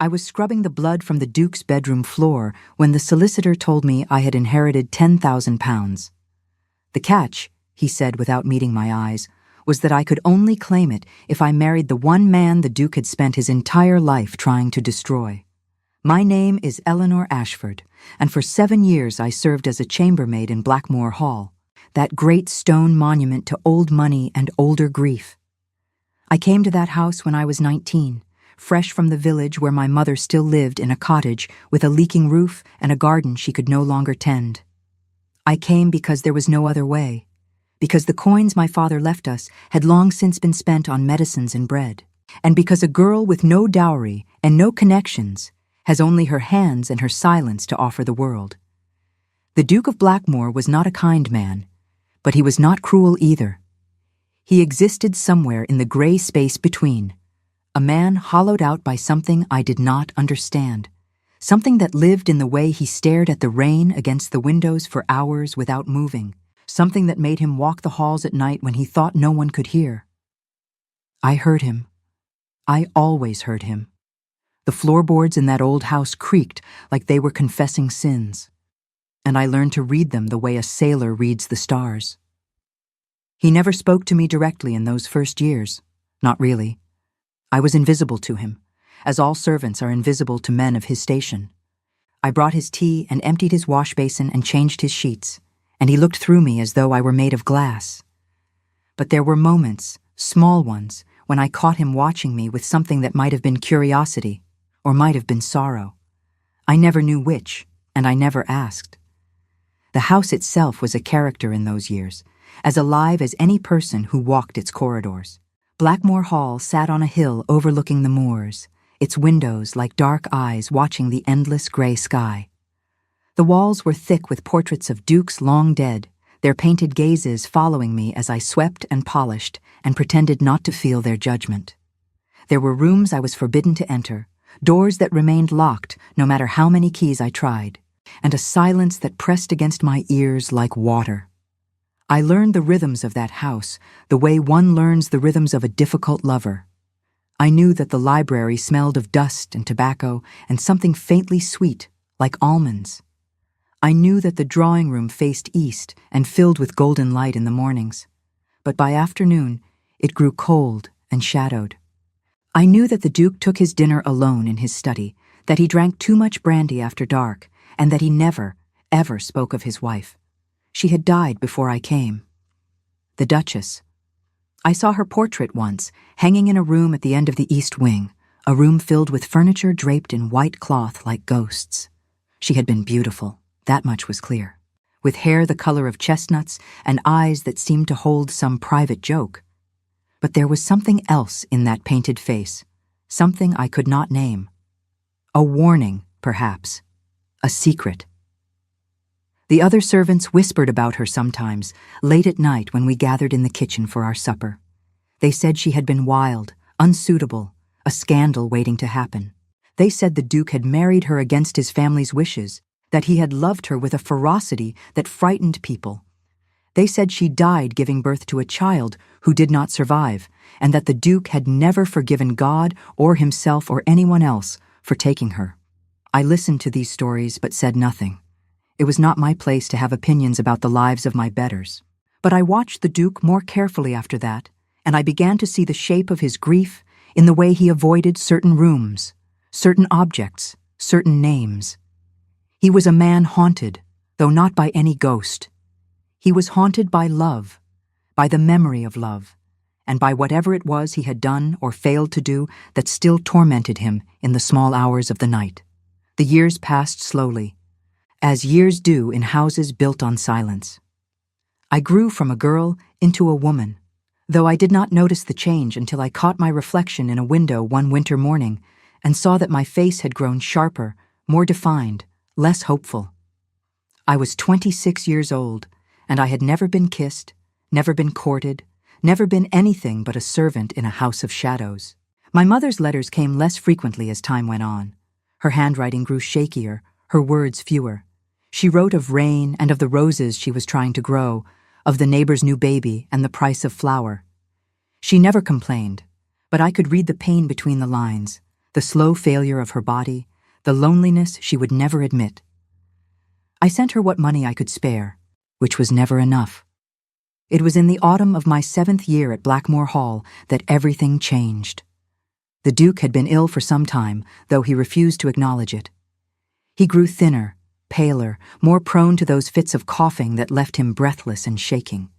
I was scrubbing the blood from the Duke's bedroom floor when the solicitor told me I had inherited £10,000. The catch, he said without meeting my eyes, was that I could only claim it if I married the one man the Duke had spent his entire life trying to destroy. My name is Eleanor Ashford, and for 7 years I served as a chambermaid in Blackmore Hall, that great stone monument to old money and older grief. I came to that house when I was 19, fresh from the village where my mother still lived in a cottage with a leaking roof and a garden she could no longer tend. I came because there was no other way, because the coins my father left us had long since been spent on medicines and bread, and because a girl with no dowry and no connections has only her hands and her silence to offer the world. The Duke of Blackmore was not a kind man, but he was not cruel either. He existed somewhere in the gray space between, a man hollowed out by something I did not understand, something that lived in the way he stared at the rain against the windows for hours without moving, something that made him walk the halls at night when he thought no one could hear. I heard him. I always heard him. The floorboards in that old house creaked like they were confessing sins, and I learned to read them the way a sailor reads the stars. He never spoke to me directly in those first years, not really. I was invisible to him, as all servants are invisible to men of his station. I brought his tea and emptied his wash basin and changed his sheets, and he looked through me as though I were made of glass. But there were moments, small ones, when I caught him watching me with something that might have been curiosity, or might have been sorrow. I never knew which, and I never asked. The house itself was a character in those years, as alive as any person who walked its corridors. Blackmore Hall sat on a hill overlooking the moors, its windows like dark eyes watching the endless gray sky. The walls were thick with portraits of dukes long dead, their painted gazes following me as I swept and polished and pretended not to feel their judgment. There were rooms I was forbidden to enter, doors that remained locked no matter how many keys I tried, and a silence that pressed against my ears like water. I learned the rhythms of that house the way one learns the rhythms of a difficult lover. I knew that the library smelled of dust and tobacco and something faintly sweet, like almonds. I knew that the drawing room faced east and filled with golden light in the mornings, but by afternoon it grew cold and shadowed. I knew that the Duke took his dinner alone in his study, that he drank too much brandy after dark, and that he never, ever spoke of his wife. She had died before I came. The Duchess. I saw her portrait once, hanging in a room at the end of the east wing, a room filled with furniture draped in white cloth like ghosts. She had been beautiful, that much was clear, with hair the color of chestnuts and eyes that seemed to hold some private joke. But there was something else in that painted face, something I could not name. A warning, perhaps. A secret. The other servants whispered about her sometimes, late at night when we gathered in the kitchen for our supper. They said she had been wild, unsuitable, a scandal waiting to happen. They said the Duke had married her against his family's wishes, that he had loved her with a ferocity that frightened people. They said she died giving birth to a child who did not survive, and that the Duke had never forgiven God or himself or anyone else for taking her. I listened to these stories but said nothing. It was not my place to have opinions about the lives of my betters. But I watched the Duke more carefully after that, and I began to see the shape of his grief in the way he avoided certain rooms, certain objects, certain names. He was a man haunted, though not by any ghost. He was haunted by love, by the memory of love, and by whatever it was he had done or failed to do that still tormented him in the small hours of the night. The years passed slowly, as years do in houses built on silence. I grew from a girl into a woman, though I did not notice the change until I caught my reflection in a window one winter morning and saw that my face had grown sharper, more defined, less hopeful. I was 26 years old, and I had never been kissed, never been courted, never been anything but a servant in a house of shadows. My mother's letters came less frequently as time went on. Her handwriting grew shakier, her words fewer. She wrote of rain and of the roses she was trying to grow, of the neighbor's new baby and the price of flour. She never complained, but I could read the pain between the lines, the the slow failure of her body, the loneliness she would never admit. I sent her what money I could spare, which was never enough. It was in the autumn of my 7th year at Blackmore Hall that everything changed. The Duke had been ill for some time, though he refused to acknowledge it. He grew thinner, paler, more prone to those fits of coughing that left him breathless and shaking.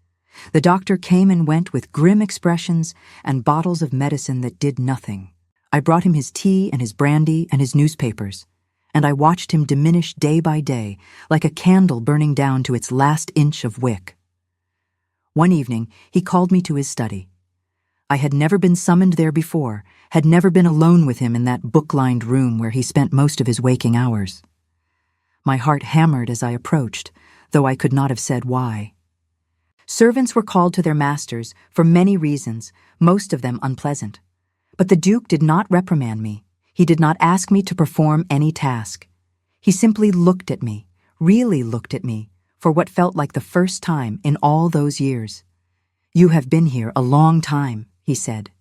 The doctor came and went with grim expressions and bottles of medicine that did nothing. I brought him his tea and his brandy and his newspapers, and I watched him diminish day by day, like a candle burning down to its last inch of wick. One evening, he called me to his study. I had never been summoned there before, had never been alone with him in that book-lined room where he spent most of his waking hours. My heart hammered as I approached, though I could not have said why. Servants were called to their masters for many reasons, most of them unpleasant. But the Duke did not reprimand me. He did not ask me to perform any task. He simply looked at me, really looked at me, for what felt like the first time in all those years. "You have been here a long time," he said.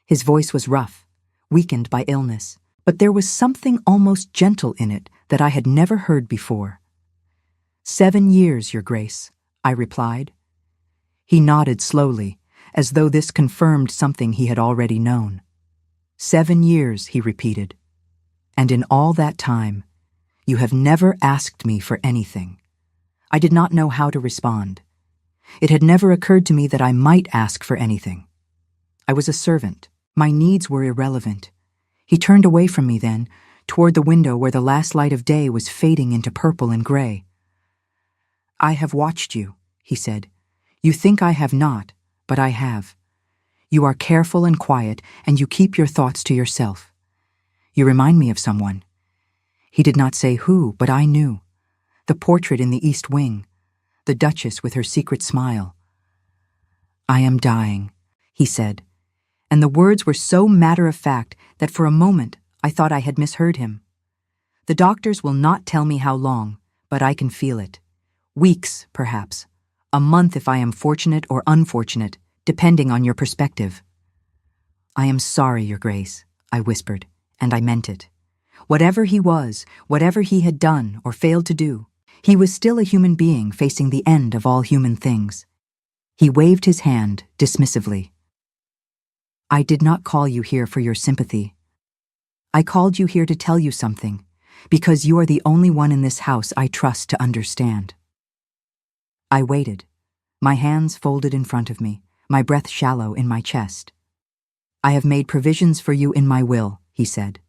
His voice was rough, weakened by illness, but there was something almost gentle in it that I had never heard before. "7 years, Your Grace," I replied. He nodded slowly, as though this confirmed something he had already known. 7 years, he repeated. "And in all that time, you have never asked me for anything." I did not know how to respond. It had never occurred to me that I might ask for anything. I was a servant. My needs were irrelevant. He turned away from me then, toward the window where the last light of day was fading into purple and gray. "I have watched you," he said. "You think I have not, but I have. You are careful and quiet, and you keep your thoughts to yourself. You remind me of someone." He did not say who, but I knew. The portrait in the East Wing, the Duchess with her secret smile. "I am dying," he said, and the words were so matter-of-fact that for a moment I thought I had misheard him. "The doctors will not tell me how long, but I can feel it. Weeks, perhaps. A month if I am fortunate or unfortunate, depending on your perspective." "I am sorry, Your Grace," I whispered, and I meant it. Whatever he was, whatever he had done or failed to do, he was still a human being facing the end of all human things. He waved his hand dismissively. "I did not call you here for your sympathy. I called you here to tell you something, because you are the only one in this house I trust to understand." I waited, my hands folded in front of me, my breath shallow in my chest. "I have made provisions for you in my will," he said.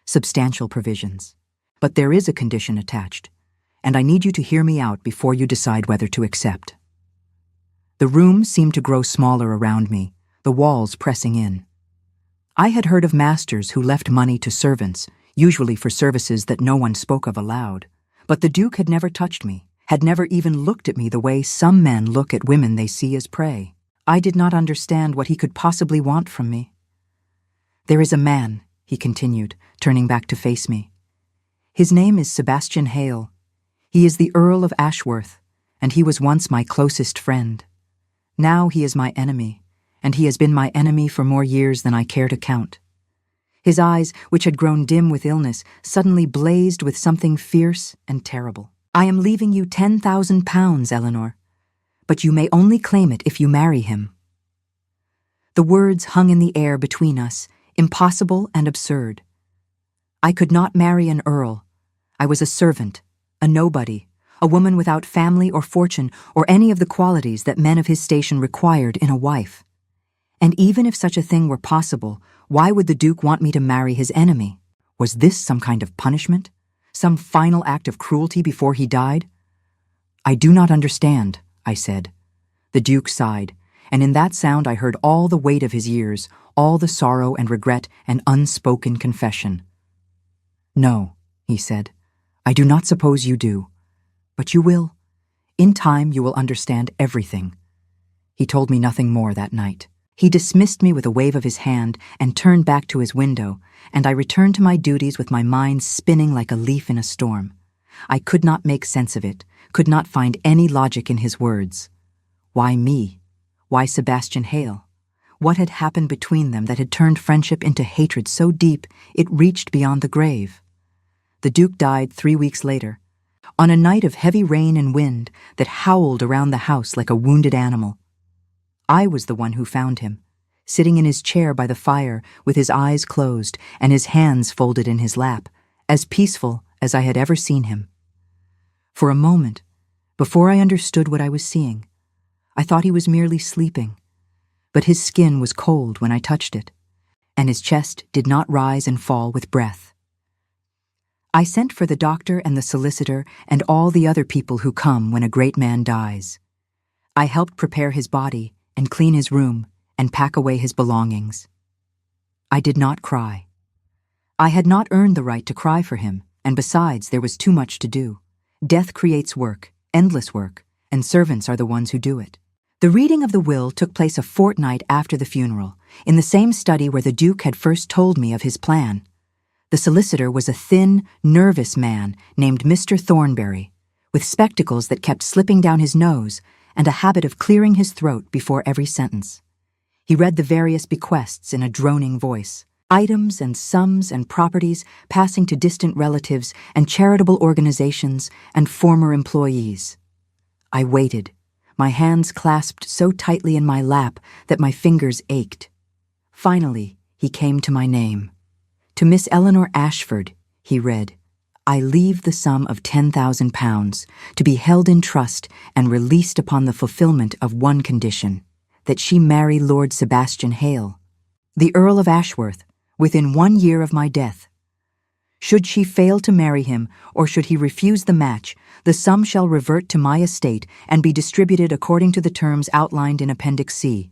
"Substantial provisions. But there is a condition attached, and I need you to hear me out before you decide whether to accept." The room seemed to grow smaller around me, the walls pressing in. I had heard of masters who left money to servants, usually for services that no one spoke of aloud, but the Duke had never touched me, had never even looked at me the way some men look at women they see as prey. I did not understand what he could possibly want from me. "There is a man," he continued, turning back to face me. "His name is Sebastian Hale. He is the Earl of Ashworth, and he was once my closest friend. Now he is my enemy, and he has been my enemy for more years than I care to count." His eyes, which had grown dim with illness, suddenly blazed with something fierce and terrible. "I am leaving you £10,000, Eleanor, but you may only claim it if you marry him." The words hung in the air between us, impossible and absurd. I could not marry an earl. I was a servant, a nobody, a woman without family or fortune or any of the qualities that men of his station required in a wife. And even if such a thing were possible, why would the Duke want me to marry his enemy? Was this some kind of punishment? Some final act of cruelty before he died? "I do not understand," I said. The Duke sighed, and in that sound I heard all the weight of his years, all the sorrow and regret and unspoken confession. "No," he said, "I do not suppose you do. But you will. In time you will understand everything." He told me nothing more that night. He dismissed me with a wave of his hand and turned back to his window, and I returned to my duties with my mind spinning like a leaf in a storm. I could not make sense of it, could not find any logic in his words. Why me? Why Sebastian Hale? What had happened between them that had turned friendship into hatred so deep it reached beyond the grave? The Duke died 3 weeks later, on a night of heavy rain and wind that howled around the house like a wounded animal. I was the one who found him, sitting in his chair by the fire with his eyes closed and his hands folded in his lap, as peaceful as I had ever seen him. For a moment, before I understood what I was seeing, I thought he was merely sleeping, but his skin was cold when I touched it, and his chest did not rise and fall with breath. I sent for the doctor and the solicitor and all the other people who come when a great man dies. I helped prepare his body and clean his room and pack away his belongings. I did not cry. I had not earned the right to cry for him, and besides, there was too much to do. Death creates work, endless work, and servants are the ones who do it. The reading of the will took place a fortnight after the funeral, in the same study where the Duke had first told me of his plan. The solicitor was a thin, nervous man named Mr. Thornberry, with spectacles that kept slipping down his nose and a habit of clearing his throat before every sentence. He read the various bequests in a droning voice, items and sums and properties passing to distant relatives and charitable organizations and former employees. I waited, my hands clasped so tightly in my lap that my fingers ached. Finally, he came to my name. To Miss Eleanor Ashford, he read, I leave the sum of £10,000 to be held in trust and released upon the fulfillment of one condition, that she marry Lord Sebastian Hale, the Earl of Ashworth, within 1 year of my death. Should she fail to marry him, or should he refuse the match, the sum shall revert to my estate and be distributed according to the terms outlined in Appendix C.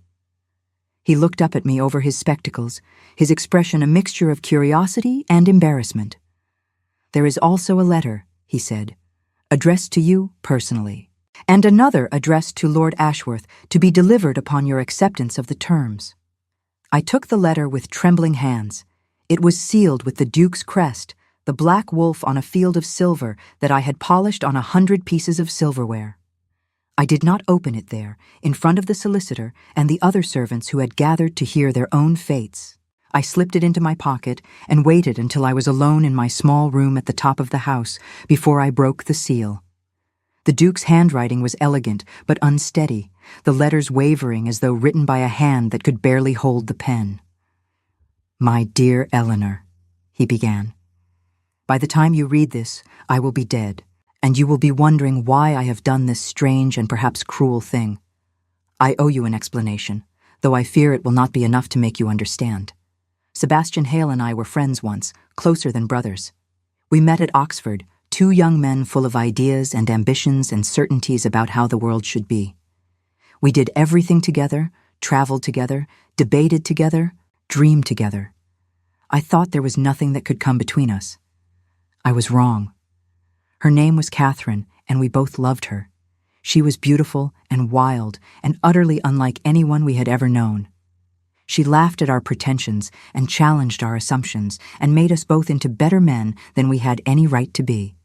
He looked up at me over his spectacles, his expression a mixture of curiosity and embarrassment. There is also a letter, he said, addressed to you personally, and another addressed to Lord Ashworth to be delivered upon your acceptance of the terms. I took the letter with trembling hands. It was sealed with the Duke's crest, the black wolf on a field of silver that I had polished on 100 pieces of silverware. I did not open it there, in front of the solicitor and the other servants who had gathered to hear their own fates. I slipped it into my pocket and waited until I was alone in my small room at the top of the house before I broke the seal. The Duke's handwriting was elegant but unsteady, the letters wavering as though written by a hand that could barely hold the pen. My dear Eleanor, he began, by the time you read this, I will be dead, and you will be wondering why I have done this strange and perhaps cruel thing. I owe you an explanation, though I fear it will not be enough to make you understand. Sebastian Hale and I were friends once, closer than brothers. We met at Oxford, 2 young men full of ideas and ambitions and certainties about how the world should be. We did everything together, traveled together, debated together, dreamed together. I thought there was nothing that could come between us. I was wrong. Her name was Catherine, and we both loved her. She was beautiful and wild and utterly unlike anyone we had ever known. She laughed at our pretensions and challenged our assumptions and made us both into better men than we had any right to be.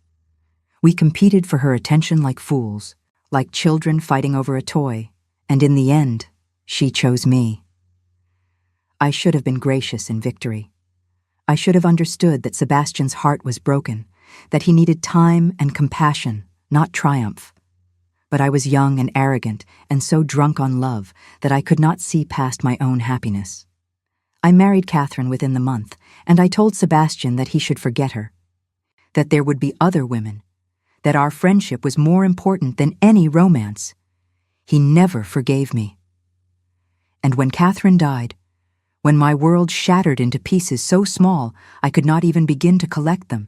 We competed for her attention like fools, like children fighting over a toy, and in the end, she chose me. I should have been gracious in victory. I should have understood that Sebastian's heart was broken, that he needed time and compassion, not triumph. But I was young and arrogant and so drunk on love that I could not see past my own happiness. I married Catherine within the month, and I told Sebastian that he should forget her, that there would be other women, that our friendship was more important than any romance. He never forgave me. And when Catherine died, when my world shattered into pieces so small I could not even begin to collect them,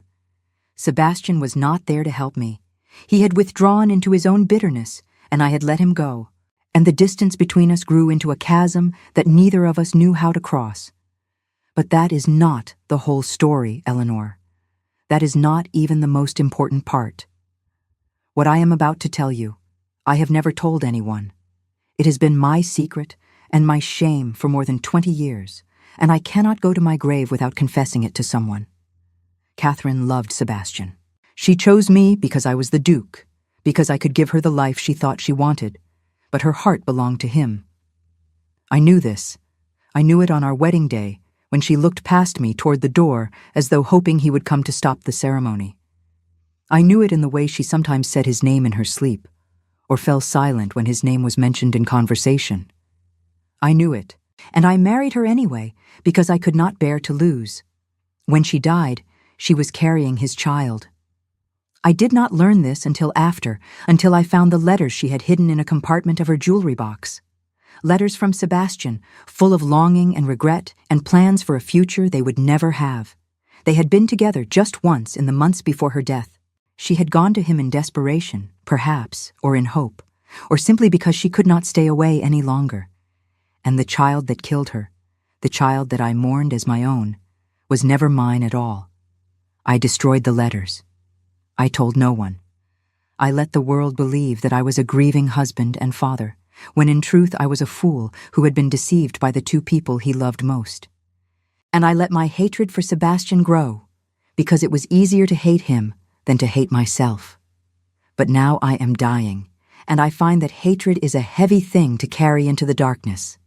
Sebastian was not there to help me. He had withdrawn into his own bitterness, and I had let him go, and the distance between us grew into a chasm that neither of us knew how to cross. But that is not the whole story, Eleanor. That is not even the most important part. What I am about to tell you, I have never told anyone. It has been my secret and my shame for more than 20 years, and I cannot go to my grave without confessing it to someone. Catherine loved Sebastian. She chose me because I was the Duke, because I could give her the life she thought she wanted, but her heart belonged to him. I knew this, I knew it on our wedding day, when she looked past me toward the door as though hoping he would come to stop the ceremony. I knew it in the way she sometimes said his name in her sleep, or fell silent when his name was mentioned in conversation. I knew it, and I married her anyway because I could not bear to lose. When she died, she was carrying his child. I did not learn this until I found the letters she had hidden in a compartment of her jewelry box. Letters from Sebastian, full of longing and regret and plans for a future they would never have. They had been together just once in the months before her death. She had gone to him in desperation, perhaps, or in hope, or simply because she could not stay away any longer. And the child that killed her, the child that I mourned as my own, was never mine at all. I destroyed the letters. I told no one. I let the world believe that I was a grieving husband and father, when in truth I was a fool who had been deceived by the two people he loved most. And I let my hatred for Sebastian grow, because it was easier to hate him than to hate myself. But now I am dying, and I find that hatred is a heavy thing to carry into the darkness.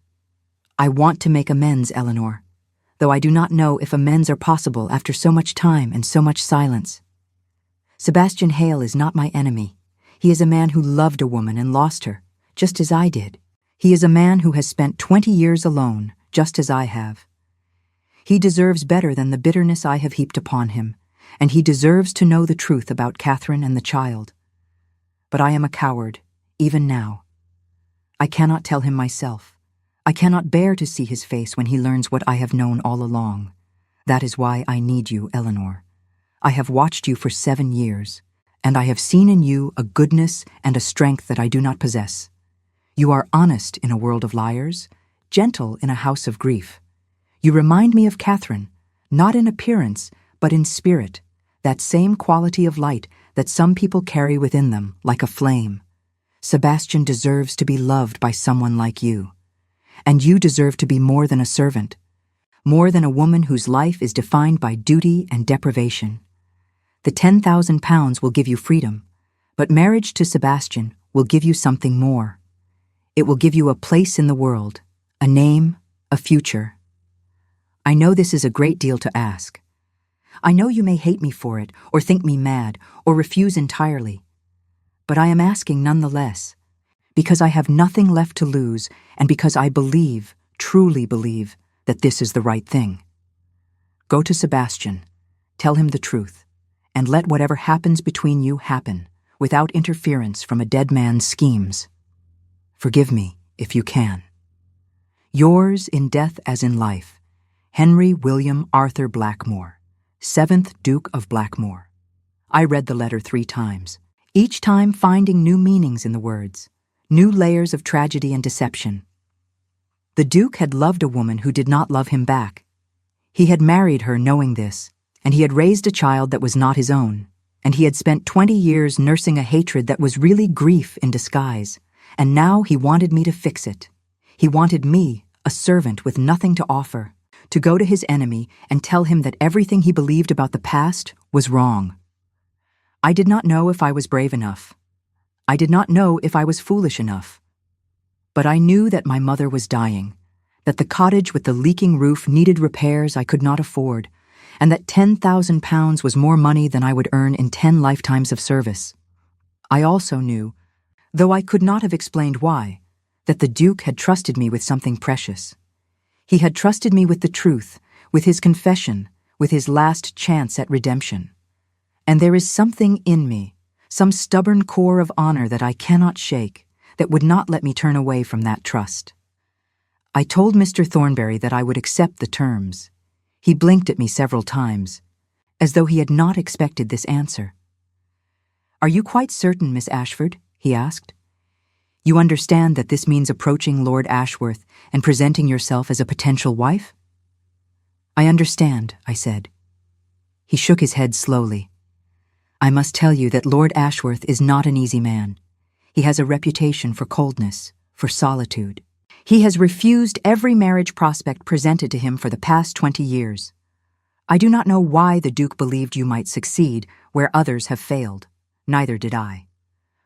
I want to make amends, Eleanor, though I do not know if amends are possible after so much time and so much silence. Sebastian Hale is not my enemy. He is a man who loved a woman and lost her, just as I did. He is a man who has spent 20 years alone, just as I have. He deserves better than the bitterness I have heaped upon him, and he deserves to know the truth about Catherine and the child. But I am a coward, even now. I cannot tell him myself. I cannot bear to see his face when he learns what I have known all along. That is why I need you, Eleanor. I have watched you for 7 years, and I have seen in you a goodness and a strength that I do not possess. You are honest in a world of liars, gentle in a house of grief. You remind me of Catherine, not in appearance, but in spirit, that same quality of light that some people carry within them, like a flame. Sebastian deserves to be loved by someone like you. And you deserve to be more than a servant, more than a woman whose life is defined by duty and deprivation. The 10,000 pounds will give you freedom, but marriage to Sebastian will give you something more. It will give you a place in the world, a name, a future. I know this is a great deal to ask. I know you may hate me for it, or think me mad, or refuse entirely. But I am asking nonetheless, because I have nothing left to lose, and because I believe, truly believe, that this is the right thing. Go to Sebastian, tell him the truth, and let whatever happens between you happen, without interference from a dead man's schemes. Forgive me, if you can. Yours in death as in life, Henry William Arthur Blackmore, 7th Duke of Blackmore. I read the letter 3 times, each time finding new meanings in the words, new layers of tragedy and deception. The Duke had loved a woman who did not love him back. He had married her knowing this, and he had raised a child that was not his own, and he had spent 20 years nursing a hatred that was really grief in disguise, and now he wanted me to fix it. He wanted me, a servant with nothing to offer, to go to his enemy and tell him that everything he believed about the past was wrong. I did not know if I was brave enough. I did not know if I was foolish enough. But I knew that my mother was dying, that the cottage with the leaking roof needed repairs I could not afford, and that 10,000 pounds was more money than I would earn in 10 lifetimes of service. I also knew, though I could not have explained why, that the Duke had trusted me with something precious. He had trusted me with the truth, with his confession, with his last chance at redemption. And there is something in me, some stubborn core of honor that I cannot shake, that would not let me turn away from that trust. I told Mr. Thornbury that I would accept the terms. He blinked at me several times, as though he had not expected this answer. "Are you quite certain, Miss Ashford?" he asked. "You understand that this means approaching Lord Ashworth and presenting yourself as a potential wife?" "I understand," I said. He shook his head slowly. "I must tell you that Lord Ashworth is not an easy man. He has a reputation for coldness, for solitude. He has refused every marriage prospect presented to him for the past 20 years. I do not know why the Duke believed you might succeed where others have failed. Neither did I.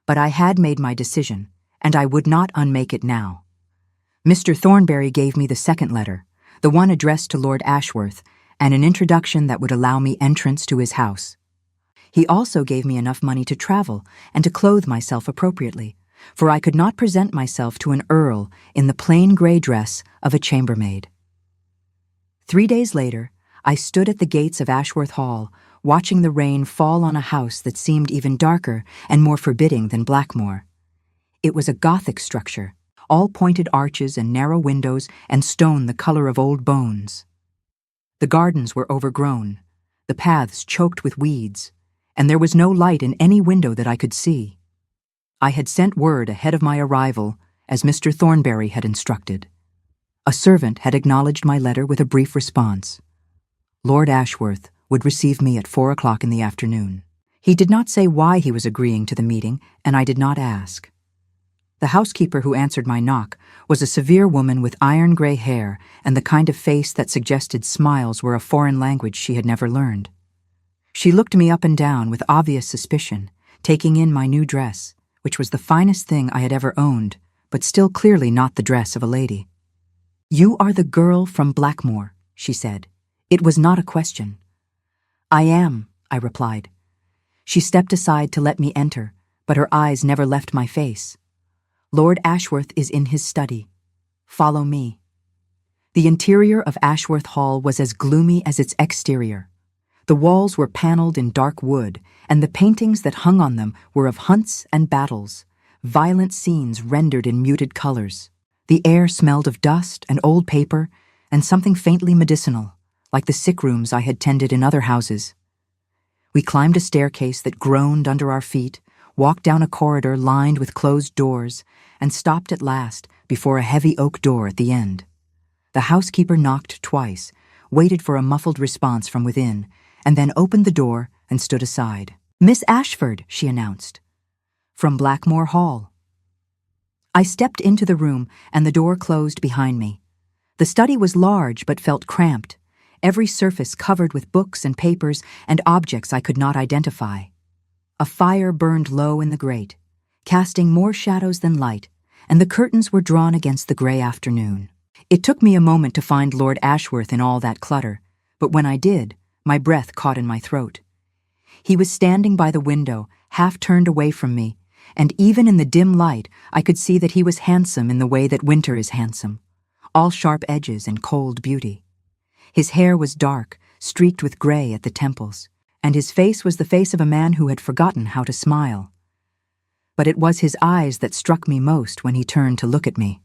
But I had made my decision, and I would not unmake it now. Mr. Thornbury gave me the second letter, the one addressed to Lord Ashworth, and an introduction that would allow me entrance to his house. He also gave me enough money to travel and to clothe myself appropriately, for I could not present myself to an earl in the plain grey dress of a chambermaid. 3 days later, I stood at the gates of Ashworth Hall, watching the rain fall on a house that seemed even darker and more forbidding than Blackmore. It was a Gothic structure, all pointed arches and narrow windows and stone the color of old bones. The gardens were overgrown, the paths choked with weeds, and there was no light in any window that I could see. I had sent word ahead of my arrival, as Mr. Thornberry had instructed. A servant had acknowledged my letter with a brief response. Lord Ashworth would receive me at 4 o'clock in the afternoon. He did not say why he was agreeing to the meeting, and I did not ask. The housekeeper who answered my knock was a severe woman with iron grey hair and the kind of face that suggested smiles were a foreign language she had never learned. She looked me up and down with obvious suspicion, taking in my new dress, which was the finest thing I had ever owned, but still clearly not the dress of a lady. "You are the girl from Blackmore," she said. It was not a question. "I am," I replied. She stepped aside to let me enter, but her eyes never left my face. "Lord Ashworth is in his study. Follow me." The interior of Ashworth Hall was as gloomy as its exterior. The walls were panelled in dark wood, and the paintings that hung on them were of hunts and battles, violent scenes rendered in muted colours. The air smelled of dust and old paper and something faintly medicinal, like the sick rooms I had tended in other houses. We climbed a staircase that groaned under our feet, walked down a corridor lined with closed doors, and stopped at last before a heavy oak door at the end. The housekeeper knocked twice, waited for a muffled response from within, and then opened the door and stood aside. "Miss Ashford," she announced. "From Blackmore Hall." I stepped into the room, and the door closed behind me. The study was large but felt cramped, every surface covered with books and papers and objects I could not identify. A fire burned low in the grate, casting more shadows than light, and the curtains were drawn against the grey afternoon. It took me a moment to find Lord Ashworth in all that clutter, but when I did, my breath caught in my throat. He was standing by the window, half turned away from me, and even in the dim light I could see that he was handsome in the way that winter is handsome, all sharp edges and cold beauty. His hair was dark, streaked with grey at the temples, and his face was the face of a man who had forgotten how to smile. But it was his eyes that struck me most when he turned to look at me.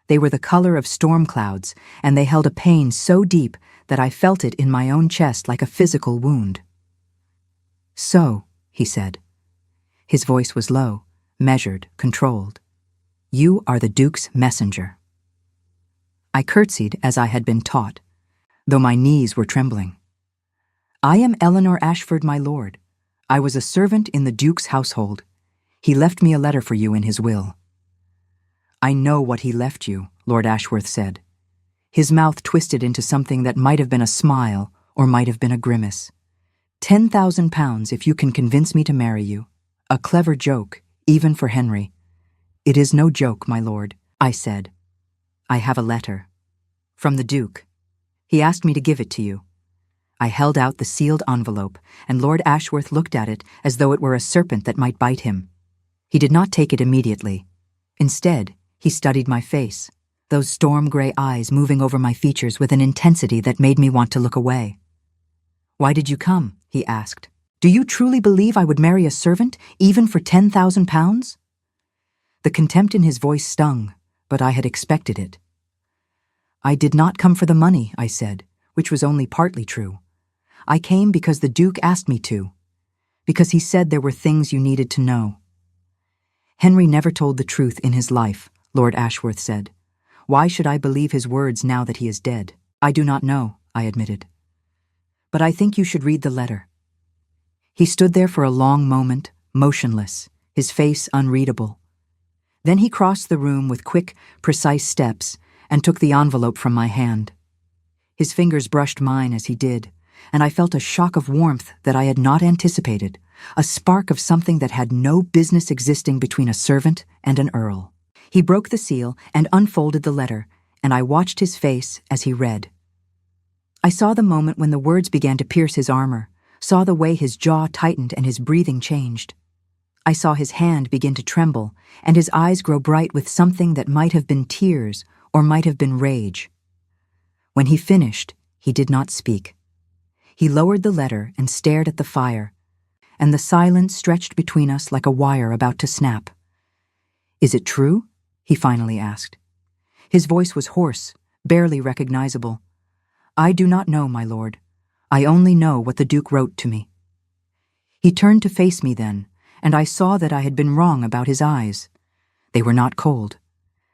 They were the color of storm clouds, and they held a pain so deep that I felt it in my own chest like a physical wound. "So," he said. His voice was low, measured, controlled. "You are the Duke's messenger." I curtsied as I had been taught, though my knees were trembling. "I am Eleanor Ashford, my lord. I was a servant in the Duke's household. He left me a letter for you in his will." "I know what he left you," Lord Ashworth said. His mouth twisted into something that might have been a smile or might have been a grimace. £10,000 if you can convince me to marry you. A clever joke, even for Henry." "It is no joke, my lord," I said. "I have a letter. From the Duke. He asked me to give it to you." I held out the sealed envelope, and Lord Ashworth looked at it as though it were a serpent that might bite him. He did not take it immediately. Instead, he studied my face, those storm-grey eyes moving over my features with an intensity that made me want to look away. "Why did you come?" he asked. "Do you truly believe I would marry a servant, even for £10,000? The contempt in his voice stung, but I had expected it. "I did not come for the money," I said, which was only partly true. "I came because the Duke asked me to, because he said there were things you needed to know." "Henry never told the truth in his life," Lord Ashworth said. "Why should I believe his words now that he is dead?" "I do not know," I admitted. "But I think you should read the letter." He stood there for a long moment, motionless, his face unreadable. Then he crossed the room with quick, precise steps and took the envelope from my hand. His fingers brushed mine as he did, and I felt a shock of warmth that I had not anticipated, a spark of something that had no business existing between a servant and an earl. He broke the seal and unfolded the letter, and I watched his face as he read. I saw the moment when the words began to pierce his armor, saw the way his jaw tightened and his breathing changed. I saw his hand begin to tremble, and his eyes grow bright with something that might have been tears or might have been rage. When he finished, he did not speak. He lowered the letter and stared at the fire, and the silence stretched between us like a wire about to snap. "Is it true?" he finally asked. His voice was hoarse, barely recognizable. "I do not know, my lord. I only know what the Duke wrote to me." He turned to face me then, and I saw that I had been wrong about his eyes. They were not cold.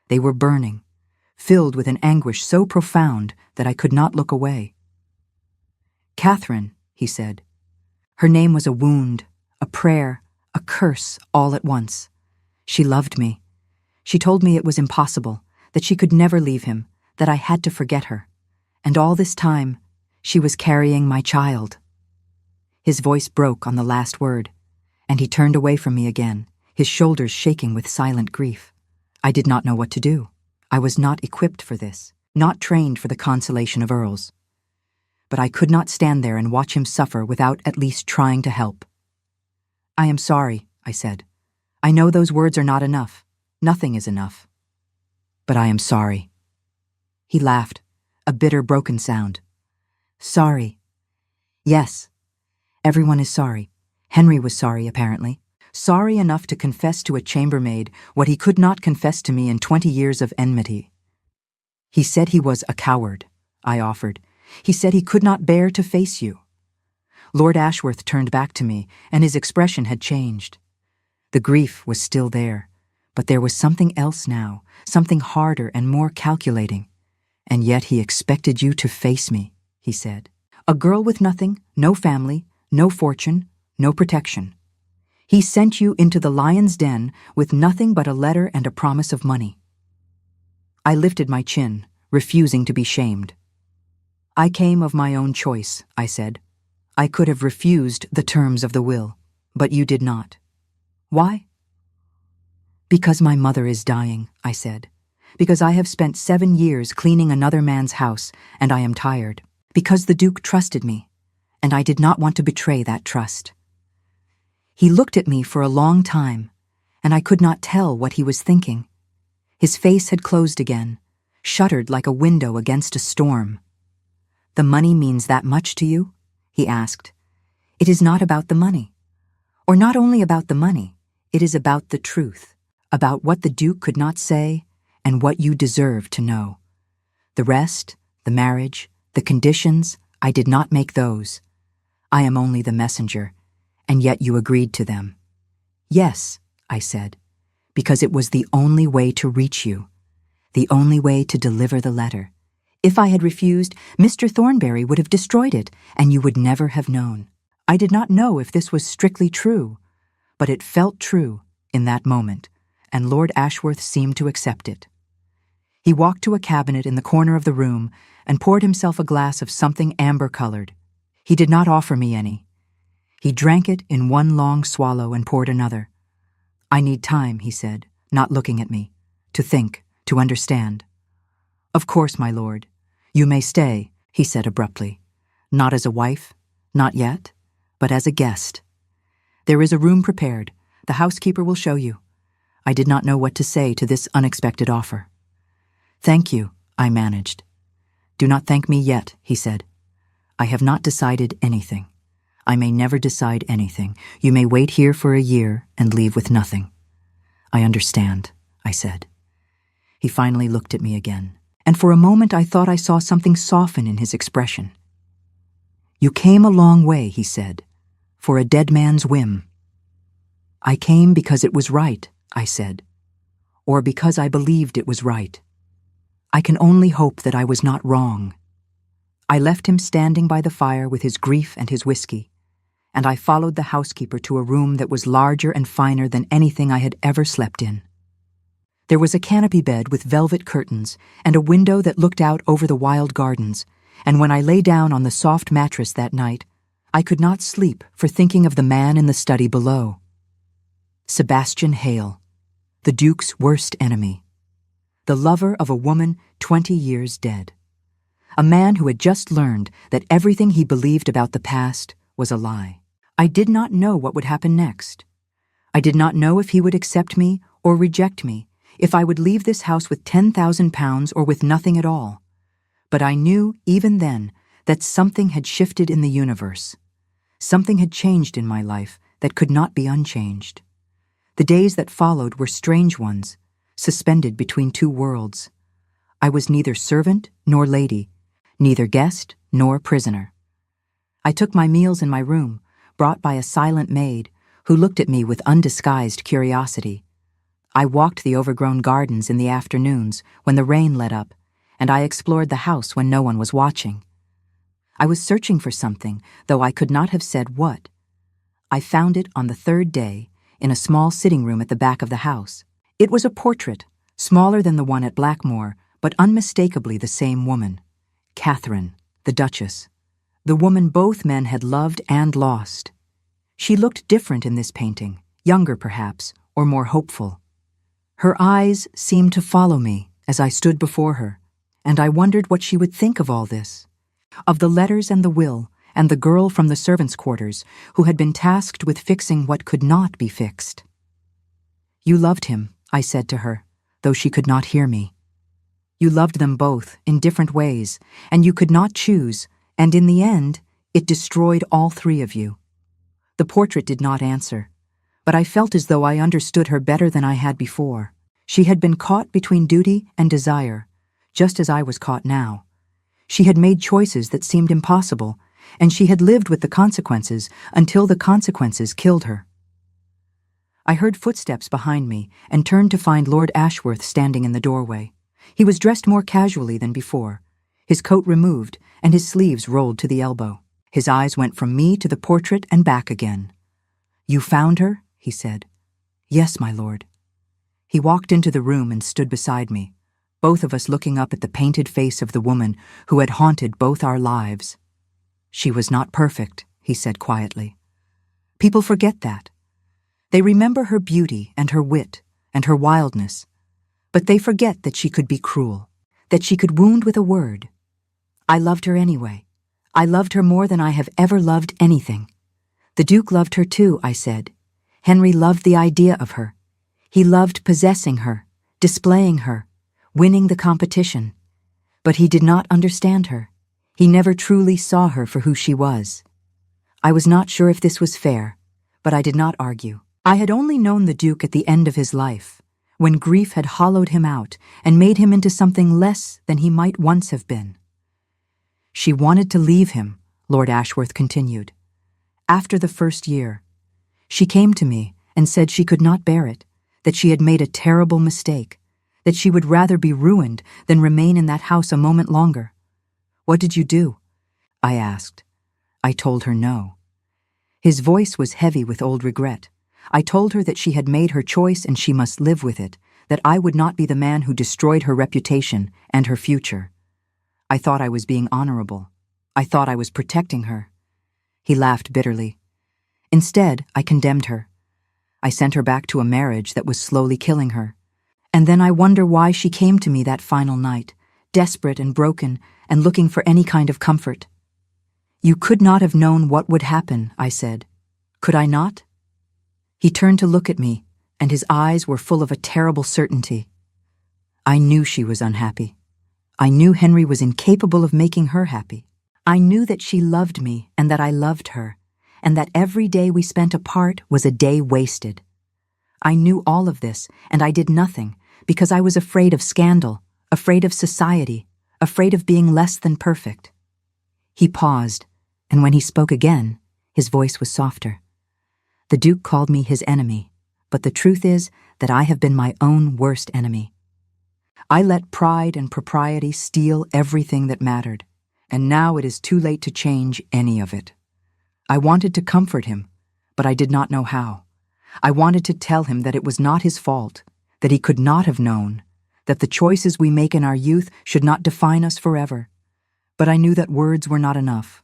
They were burning, filled with an anguish so profound that I could not look away. "Catherine," he said. Her name was a wound, a prayer, a curse, all at once. She loved me. She told me it was impossible, that she could never leave him, that I had to forget her. And all this time, she was carrying my child. His voice broke on the last word, and he turned away from me again, his shoulders shaking with silent grief. I did not know what to do. I was not equipped for this, not trained for the consolation of earls. But I could not stand there and watch him suffer without at least trying to help. "I am sorry," I said. "I know those words are not enough. Nothing is enough. But I am sorry." He laughed, a bitter, broken sound. "Sorry. Yes, everyone is sorry. Henry was sorry, apparently. Sorry enough to confess to a chambermaid what he could not confess to me in 20 years of enmity. He said he was a coward," I offered. "He said he could not bear to face you." Lord Ashworth turned back to me, and his expression had changed. The grief was still there, but there was something else now, something harder and more calculating. "And yet he expected you to face me," he said. "A girl with nothing, no family, no fortune, no protection. He sent you into the lion's den with nothing but a letter and a promise of money." I lifted my chin, refusing to be shamed. "I came of my own choice," I said. "I could have refused the terms of the will, but you did not." "Why?" "Because my mother is dying," I said. "Because I have spent 7 years cleaning another man's house, and I am tired. Because the Duke trusted me, and I did not want to betray that trust." He looked at me for a long time, and I could not tell what he was thinking. His face had closed again, shuttered like a window against a storm. "The money means that much to you?" he asked. "It is not about the money. Or not only about the money, it is about the truth, about what the Duke could not say and what you deserve to know. The rest, the marriage, the conditions, I did not make those. I am only the messenger, and yet you agreed to them." "Yes," I said, "because it was the only way to reach you, the only way to deliver the letter. If I had refused, Mr. Thornberry would have destroyed it, and you would never have known." I did not know if this was strictly true, but it felt true in that moment, and Lord Ashworth seemed to accept it. He walked to a cabinet in the corner of the room and poured himself a glass of something amber-colored. He did not offer me any. He drank it in one long swallow and poured another. "I need time," he said, not looking at me, "to think, to understand." "Of course, my lord. You may stay," he said abruptly. "Not as a wife, not yet, but as a guest. There is a room prepared. The housekeeper will show you." I did not know what to say to this unexpected offer. "Thank you," I managed. "Do not thank me yet," he said. "I have not decided anything. I may never decide anything. You may wait here for a year and leave with nothing." "I understand," I said. He finally looked at me again, and for a moment I thought I saw something soften in his expression. "You came a long way," he said, "for a dead man's whim." "I came because it was right," I said, "or because I believed it was right. I can only hope that I was not wrong." I left him standing by the fire with his grief and his whiskey, and I followed the housekeeper to a room that was larger and finer than anything I had ever slept in. There was a canopy bed with velvet curtains and a window that looked out over the wild gardens, and when I lay down on the soft mattress that night, I could not sleep for thinking of the man in the study below. Sebastian Hale, the Duke's worst enemy. the lover of a woman 20 years dead. A man who had just learned that everything he believed about the past was a lie. I did not know what would happen next. I did not know if he would accept me or reject me, if I would leave this house with 10,000 pounds or with nothing at all. But I knew, even then, that something had shifted in the universe. Something had changed in my life that could not be unchanged. The days that followed were strange ones, suspended between two worlds. I was neither servant nor lady, neither guest nor prisoner. I took my meals in my room, brought by a silent maid, who looked at me with undisguised curiosity. I walked the overgrown gardens in the afternoons when the rain let up, and I explored the house when no one was watching. I was searching for something, though I could not have said what. I found it on the third day, in a small sitting room at the back of the house. It was a portrait, smaller than the one at Blackmore, but unmistakably the same woman. Catherine, the Duchess. The woman both men had loved and lost. She looked different in this painting, younger perhaps, or more hopeful. Her eyes seemed to follow me as I stood before her, and I wondered what she would think of all this, of the letters and the will, and the girl from the servants' quarters who had been tasked with fixing what could not be fixed. "You loved him," I said to her, though she could not hear me. "You loved them both in different ways, and you could not choose, and in the end, it destroyed all three of you." The portrait did not answer, but I felt as though I understood her better than I had before. She had been caught between duty and desire, just as I was caught now. She had made choices that seemed impossible, and she had lived with the consequences until the consequences killed her. I heard footsteps behind me and turned to find Lord Ashworth standing in the doorway. He was dressed more casually than before, his coat removed and his sleeves rolled to the elbow. His eyes went from me to the portrait and back again. "You found her?" he said. "Yes, my lord." He walked into the room and stood beside me, both of us looking up at the painted face of the woman who had haunted both our lives. "She was not perfect," he said quietly. "People forget that. They remember her beauty and her wit and her wildness, but they forget that she could be cruel, that she could wound with a word. I loved her anyway. I loved her more than I have ever loved anything. The Duke loved her too," I said. "Henry loved the idea of her. He loved possessing her, displaying her, winning the competition. But he did not understand her. He never truly saw her for who she was." I was not sure if this was fair, but I did not argue. I had only known the Duke at the end of his life, when grief had hollowed him out and made him into something less than he might once have been. "She wanted to leave him," Lord Ashworth continued. "After the first year, she came to me and said she could not bear it, that she had made a terrible mistake, that she would rather be ruined than remain in that house a moment longer." "What did you do?" I asked. I told her no. His voice was heavy with old regret. I told her that she had made her choice and she must live with it, that I would not be the man who destroyed her reputation and her future. I thought I was being honorable. I thought I was protecting her. He laughed bitterly. Instead, I condemned her. I sent her back to a marriage that was slowly killing her. And then I wonder why she came to me that final night, desperate and broken and looking for any kind of comfort. "You could not have known what would happen," I said. "Could I not?" He turned to look at me, and his eyes were full of a terrible certainty. I knew she was unhappy. I knew Henry was incapable of making her happy. I knew that she loved me and that I loved her, and that every day we spent apart was a day wasted. I knew all of this, and I did nothing, because I was afraid of scandal, afraid of society, afraid of being less than perfect. He paused, and when he spoke again, his voice was softer. "The Duke called me his enemy, but the truth is that I have been my own worst enemy. I let pride and propriety steal everything that mattered, and now it is too late to change any of it." I wanted to comfort him, but I did not know how. I wanted to tell him that it was not his fault, that he could not have known, that the choices we make in our youth should not define us forever. But I knew that words were not enough.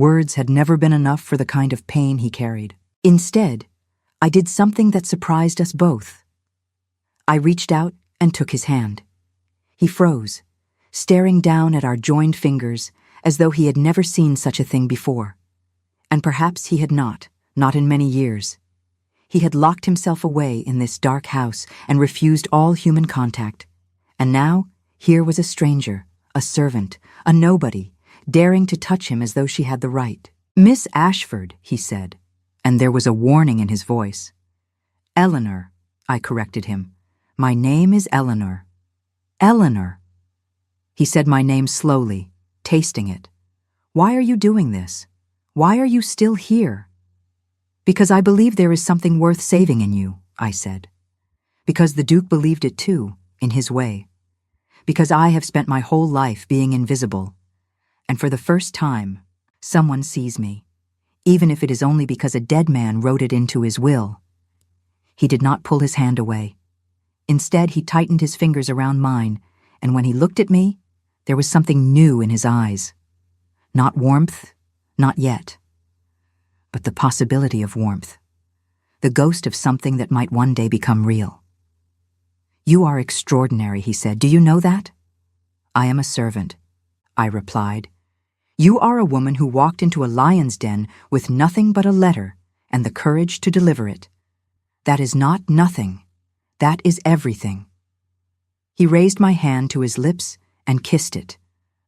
Words had never been enough for the kind of pain he carried. Instead, I did something that surprised us both. I reached out and took his hand. He froze, staring down at our joined fingers as though he had never seen such a thing before. And perhaps he had not in many years. He had locked himself away in this dark house and refused all human contact. And now, here was a stranger, a servant, a nobody, daring to touch him as though she had the right. "Miss Ashford," he said, and there was a warning in his voice. "Eleanor," I corrected him. "My name is Eleanor." "Eleanor." He said my name slowly, tasting it. "Why are you doing this? Why are you still here?" "Because I believe there is something worth saving in you," I said. "Because the Duke believed it too, in his way. Because I have spent my whole life being invisible. And for the first time, someone sees me, even if it is only because a dead man wrote it into his will." He did not pull his hand away. Instead, he tightened his fingers around mine, and when he looked at me, there was something new in his eyes. Not warmth, not yet, but the possibility of warmth. The ghost of something that might one day become real. "You are extraordinary," he said. "Do you know that?" "I am a servant," I replied. "You are a woman who walked into a lion's den with nothing but a letter and the courage to deliver it. That is not nothing. That is everything." He raised my hand to his lips and kissed it,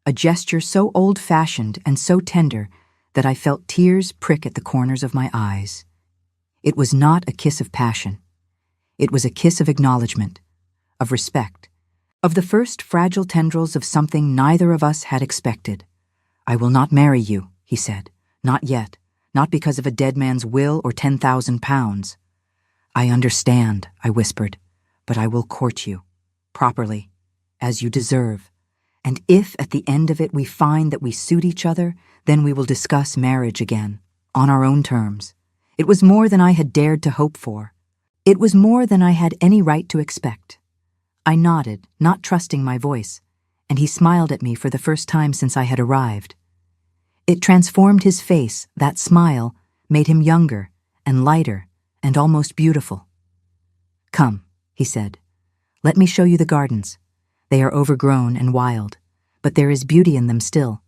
a gesture so old-fashioned and so tender that I felt tears prick at the corners of my eyes. It was not a kiss of passion. It was a kiss of acknowledgement, of respect, of the first fragile tendrils of something neither of us had expected. "I will not marry you," he said. "Not yet. Not because of a dead man's will or 10,000 pounds. "I understand," I whispered, "but I will court you, properly, as you deserve. And if at the end of it we find that we suit each other, then we will discuss marriage again, on our own terms." It was more than I had dared to hope for. It was more than I had any right to expect. I nodded, not trusting my voice, and he smiled at me for the first time since I had arrived. It transformed his face, that smile, made him younger and lighter and almost beautiful. "Come," he said. "Let me show you the gardens. They are overgrown and wild, but there is beauty in them still,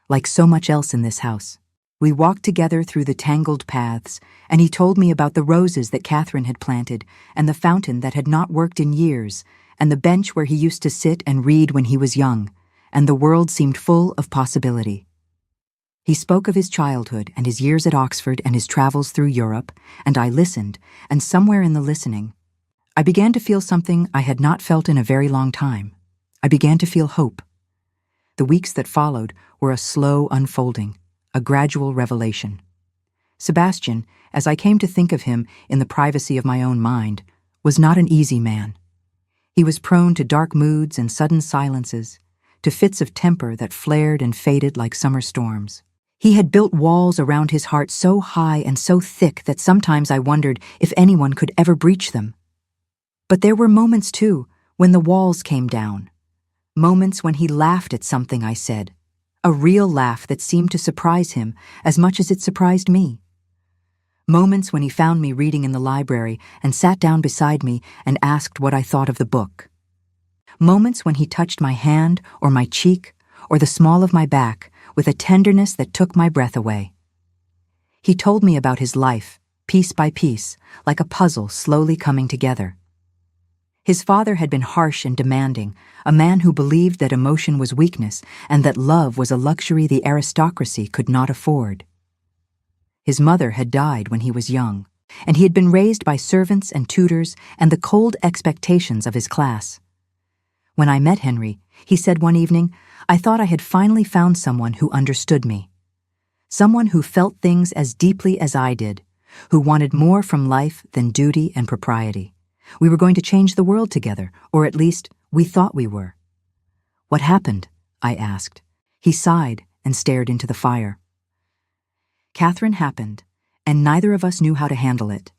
like so much else in this house." We walked together through the tangled paths, and he told me about the roses that Catherine had planted, and the fountain that had not worked in years, and the bench where he used to sit and read when he was young, and the world seemed full of possibility. He spoke of his childhood and his years at Oxford and his travels through Europe, and I listened, and somewhere in the listening, I began to feel something I had not felt in a very long time. I began to feel hope. The weeks that followed were a slow unfolding, a gradual revelation. Sebastian, as I came to think of him in the privacy of my own mind, was not an easy man. He was prone to dark moods and sudden silences, to fits of temper that flared and faded like summer storms. He had built walls around his heart so high and so thick that sometimes I wondered if anyone could ever breach them. But there were moments, too, when the walls came down. Moments when he laughed at something I said, a real laugh that seemed to surprise him as much as it surprised me. Moments when he found me reading in the library and sat down beside me and asked what I thought of the book. Moments when he touched my hand or my cheek or the small of my back with a tenderness that took my breath away. He told me about his life, piece by piece, like a puzzle slowly coming together. His father had been harsh and demanding, a man who believed that emotion was weakness and that love was a luxury the aristocracy could not afford. His mother had died when he was young, and he had been raised by servants and tutors and the cold expectations of his class. When I met Henry, he said one evening, I thought I had finally found someone who understood me. Someone who felt things as deeply as I did, who wanted more from life than duty and propriety. We were going to change the world together, or at least, we thought we were. What happened? I asked. He sighed and stared into the fire. Catherine happened, and neither of us knew how to handle it.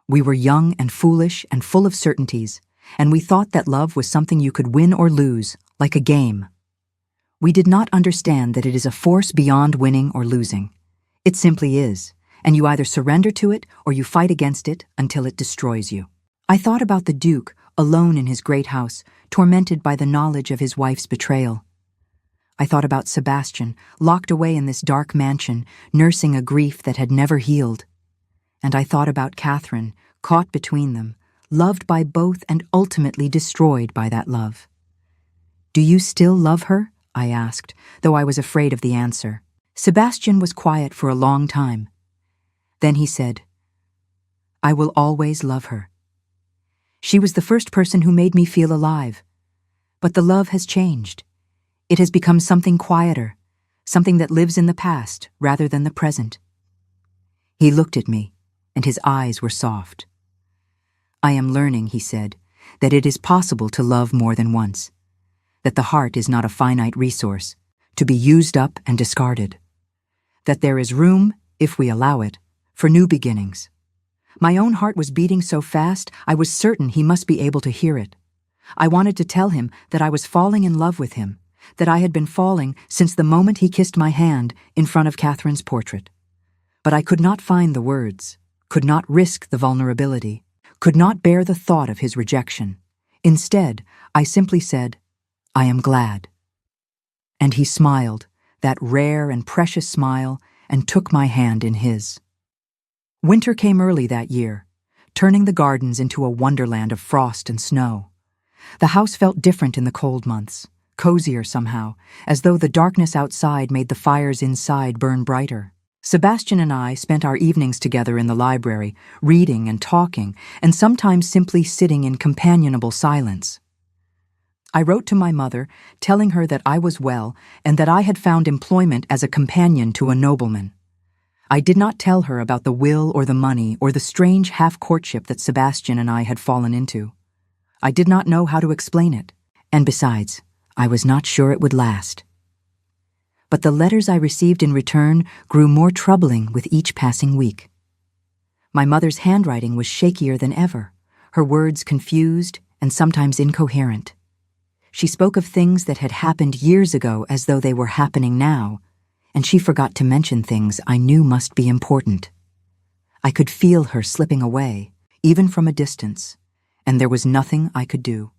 We were young and foolish and full of certainties, and we thought that love was something you could win or lose, like a game. We did not understand that it is a force beyond winning or losing. It simply is, and you either surrender to it or you fight against it until it destroys you. I thought about the Duke, alone in his great house, tormented by the knowledge of his wife's betrayal. I thought about Sebastian, locked away in this dark mansion, nursing a grief that had never healed. And I thought about Catherine, caught between them, loved by both and ultimately destroyed by that love. "Do you still love her?" I asked, though I was afraid of the answer. Sebastian was quiet for a long time. Then he said, "I will always love her. She was the first person who made me feel alive. But the love has changed. It has become something quieter, something that lives in the past rather than the present." He looked at me, and his eyes were soft. "I am learning," he said, "that it is possible to love more than once, that the heart is not a finite resource, to be used up and discarded, that there is room, if we allow it, for new beginnings." My own heart was beating so fast, I was certain he must be able to hear it. I wanted to tell him that I was falling in love with him, that I had been falling since the moment he kissed my hand in front of Catherine's portrait. But I could not find the words, could not risk the vulnerability, could not bear the thought of his rejection. Instead, I simply said, "I am glad." And he smiled, that rare and precious smile, and took my hand in his. Winter came early that year, turning the gardens into a wonderland of frost and snow. The house felt different in the cold months, cozier somehow, as though the darkness outside made the fires inside burn brighter. Sebastian and I spent our evenings together in the library, reading and talking, and sometimes simply sitting in companionable silence. I wrote to my mother, telling her that I was well and that I had found employment as a companion to a nobleman. I did not tell her about the will or the money or the strange half-courtship that Sebastian and I had fallen into. I did not know how to explain it, and besides, I was not sure it would last. But the letters I received in return grew more troubling with each passing week. My mother's handwriting was shakier than ever, her words confused and sometimes incoherent. She spoke of things that had happened years ago as though they were happening now, and she forgot to mention things I knew must be important. I could feel her slipping away, even from a distance, and there was nothing I could do.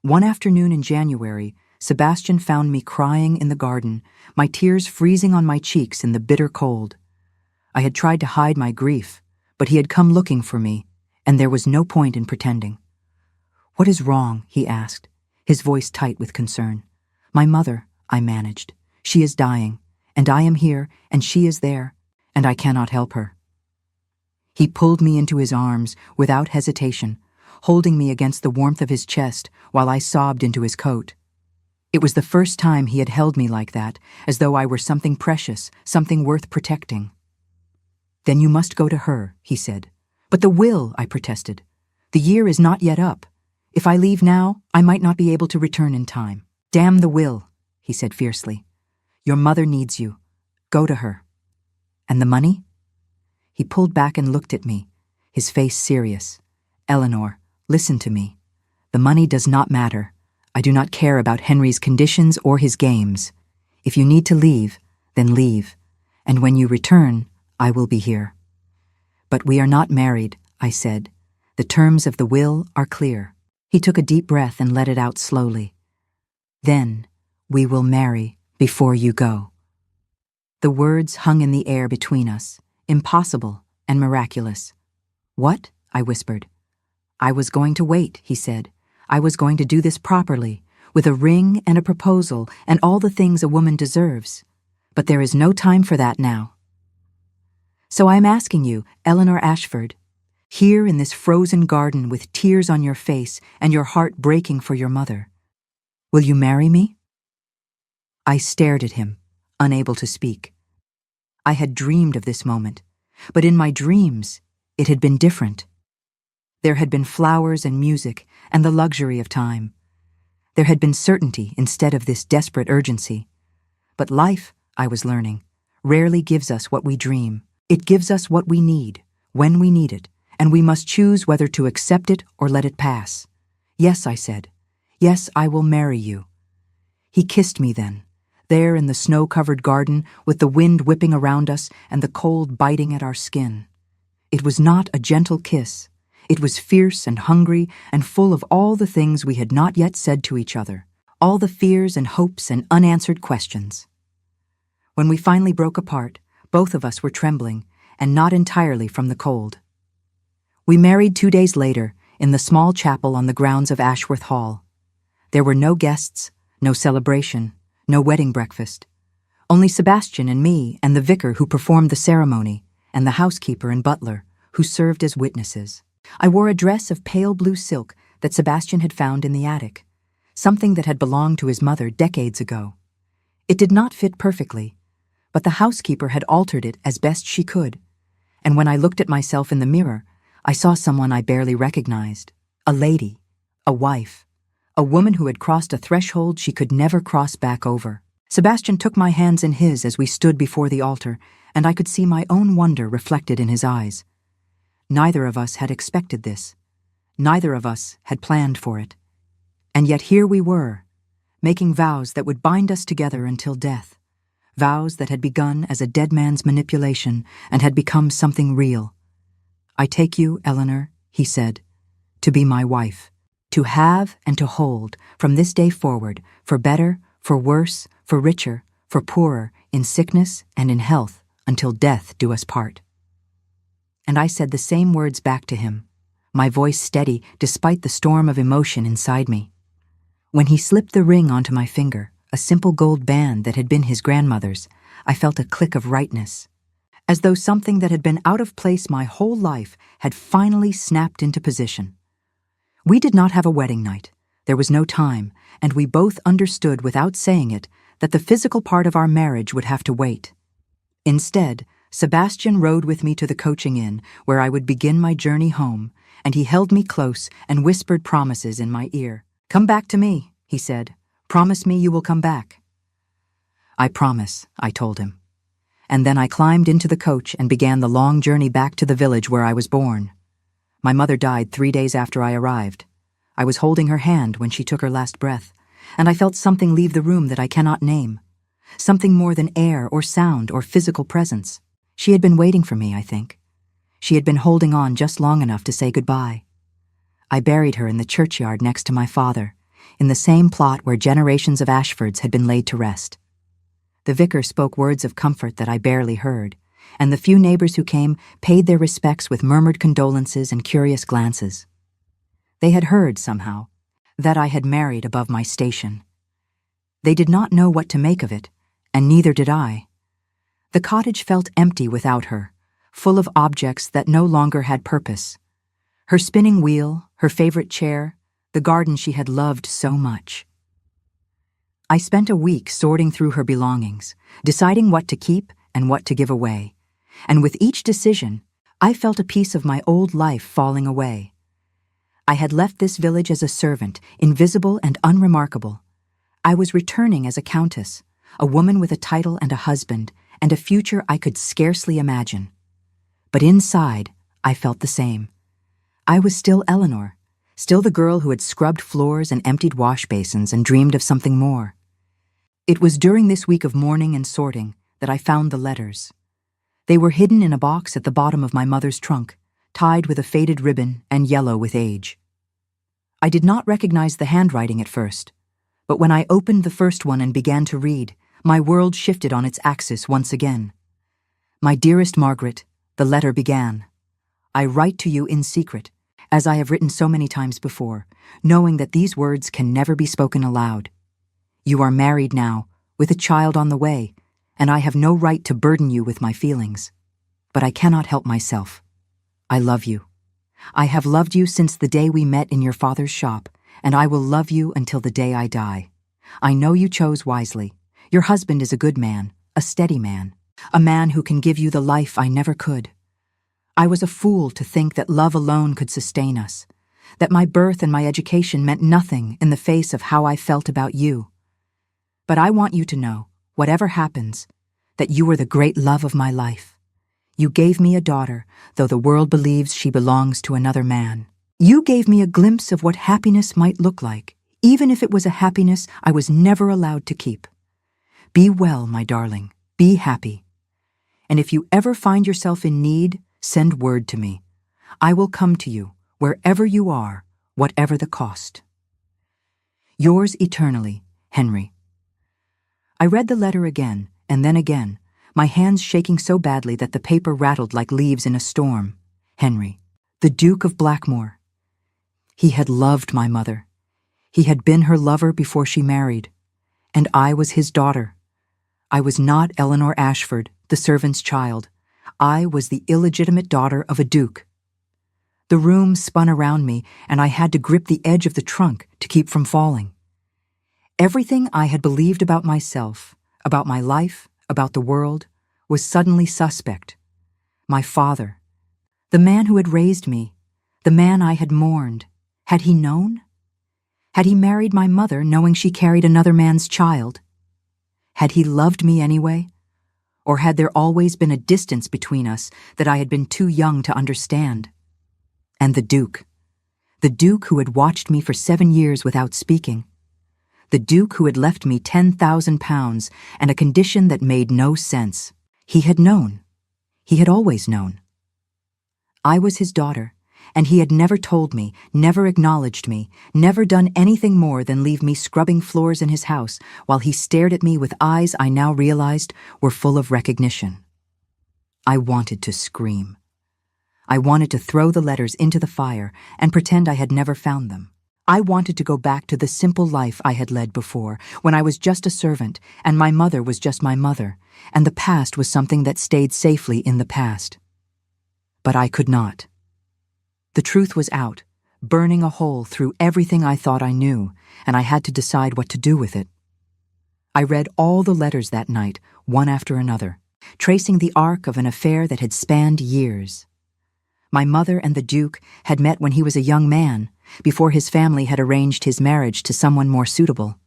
One afternoon in January, Sebastian found me crying in the garden, my tears freezing on my cheeks in the bitter cold. I had tried to hide my grief, but he had come looking for me, and there was no point in pretending. "What is wrong?" he asked, his voice tight with concern. "My mother," I managed. "She is dying, and I am here, and she is there, and I cannot help her." He pulled me into his arms without hesitation, holding me against the warmth of his chest while I sobbed into his coat. It was the first time he had held me like that, as though I were something precious, something worth protecting. "Then you must go to her," he said. "But the will," I protested. "The year is not yet up. If I leave now, I might not be able to return in time." "Damn the will," he said fiercely. "Your mother needs you. Go to her." "And the money?" He pulled back and looked at me, his face serious. "Eleanor, listen to me. The money does not matter. I do not care about Henry's conditions or his games. If you need to leave, then leave. And when you return, I will be here." "But we are not married," I said. "The terms of the will are clear." He took a deep breath and let it out slowly. "Then we will marry before you go." The words hung in the air between us, impossible and miraculous. "What?" I whispered. "I was going to wait," he said. "I was going to do this properly, with a ring and a proposal and all the things a woman deserves. But there is no time for that now. So I am asking you, Eleanor Ashford, here in this frozen garden with tears on your face and your heart breaking for your mother, will you marry me?" I stared at him, unable to speak. I had dreamed of this moment, but in my dreams, it had been different. There had been flowers and music and the luxury of time. There had been certainty instead of this desperate urgency. But life, I was learning, rarely gives us what we dream. It gives us what we need, when we need it, and we must choose whether to accept it or let it pass. "Yes," I said. "Yes, I will marry you." He kissed me then, there in the snow-covered garden with the wind whipping around us and the cold biting at our skin. It was not a gentle kiss. It was fierce and hungry and full of all the things we had not yet said to each other, all the fears and hopes and unanswered questions. When we finally broke apart, both of us were trembling, and not entirely from the cold. We married 2 days later in the small chapel on the grounds of Ashworth Hall. There were no guests, no celebration, no wedding breakfast. Only Sebastian and me and the vicar who performed the ceremony, and the housekeeper and butler who served as witnesses. I wore a dress of pale blue silk that Sebastian had found in the attic, something that had belonged to his mother decades ago. It did not fit perfectly, but the housekeeper had altered it as best she could, and when I looked at myself in the mirror, I saw someone I barely recognized. A lady, a wife, a woman who had crossed a threshold she could never cross back over. Sebastian took my hands in his as we stood before the altar, and I could see my own wonder reflected in his eyes. Neither of us had expected this. Neither of us had planned for it. And yet here we were, making vows that would bind us together until death. Vows that had begun as a dead man's manipulation and had become something real. "I take you, Eleanor," he said, "to be my wife, to have and to hold from this day forward, for better, for worse, for richer, for poorer, in sickness and in health, until death do us part." And I said the same words back to him, my voice steady despite the storm of emotion inside me. When he slipped the ring onto my finger, a simple gold band that had been his grandmother's, I felt a click of rightness, as though something that had been out of place my whole life had finally snapped into position. We did not have a wedding night. There was no time, and we both understood without saying it that the physical part of our marriage would have to wait. Instead, Sebastian rode with me to the coaching inn where I would begin my journey home, and he held me close and whispered promises in my ear. "Come back to me," he said. "Promise me you will come back." "I promise," I told him. And then I climbed into the coach and began the long journey back to the village where I was born. My mother died 3 days after I arrived. I was holding her hand when she took her last breath, and I felt something leave the room that I cannot name. Something more than air or sound or physical presence. She had been waiting for me, I think. She had been holding on just long enough to say goodbye. I buried her in the churchyard next to my father, in the same plot where generations of Ashfords had been laid to rest. The vicar spoke words of comfort that I barely heard, and the few neighbors who came paid their respects with murmured condolences and curious glances. They had heard, somehow, that I had married above my station. They did not know what to make of it, and neither did I. The cottage felt empty without her, full of objects that no longer had purpose. Her spinning wheel, her favorite chair, the garden she had loved so much. I spent a week sorting through her belongings, deciding what to keep and what to give away, and with each decision, I felt a piece of my old life falling away. I had left this village as a servant, invisible and unremarkable. I was returning as a countess, a woman with a title and a husband, and a future I could scarcely imagine. But inside, I felt the same. I was still Eleanor, still the girl who had scrubbed floors and emptied wash basins and dreamed of something more. It was during this week of mourning and sorting that I found the letters. They were hidden in a box at the bottom of my mother's trunk, tied with a faded ribbon and yellow with age. I did not recognize the handwriting at first, but when I opened the first one and began to read, my world shifted on its axis once again. "My dearest Margaret," the letter began, "I write to you in secret, as I have written so many times before, knowing that these words can never be spoken aloud. You are married now, with a child on the way, and I have no right to burden you with my feelings. But I cannot help myself. I love you. I have loved you since the day we met in your father's shop, and I will love you until the day I die. I know you chose wisely. Your husband is a good man, a steady man, a man who can give you the life I never could. I was a fool to think that love alone could sustain us, that my birth and my education meant nothing in the face of how I felt about you. But I want you to know, whatever happens, that you are the great love of my life. You gave me a daughter, though the world believes she belongs to another man. You gave me a glimpse of what happiness might look like, even if it was a happiness I was never allowed to keep. Be well, my darling. Be happy. And if you ever find yourself in need, send word to me. I will come to you, wherever you are, whatever the cost. Yours eternally, Henry. I read the letter again, and then again, my hands shaking so badly that the paper rattled like leaves in a storm. Henry, the Duke of Blackmore. He had loved my mother. He had been her lover before she married. And I was his daughter. I was not Eleanor Ashford, the servant's child. I was the illegitimate daughter of a duke. The room spun around me, and I had to grip the edge of the trunk to keep from falling. Everything I had believed about myself, about my life, about the world, was suddenly suspect. My father, the man who had raised me, the man I had mourned, had he known? Had he married my mother knowing she carried another man's child? Had he loved me anyway? Or had there always been a distance between us that I had been too young to understand? And the Duke who had watched me for 7 years without speaking, the Duke who had left me £10,000 and a condition that made no sense. He had known. He had always known. I was his daughter, and he had never told me, never acknowledged me, never done anything more than leave me scrubbing floors in his house while he stared at me with eyes I now realized were full of recognition. I wanted to scream. I wanted to throw the letters into the fire and pretend I had never found them. I wanted to go back to the simple life I had led before, when I was just a servant, and my mother was just my mother, and the past was something that stayed safely in the past. But I could not. The truth was out, burning a hole through everything I thought I knew, and I had to decide what to do with it. I read all the letters that night, one after another, tracing the arc of an affair that had spanned years. My mother and the Duke had met when he was a young man, before his family had arranged his marriage to someone more suitable.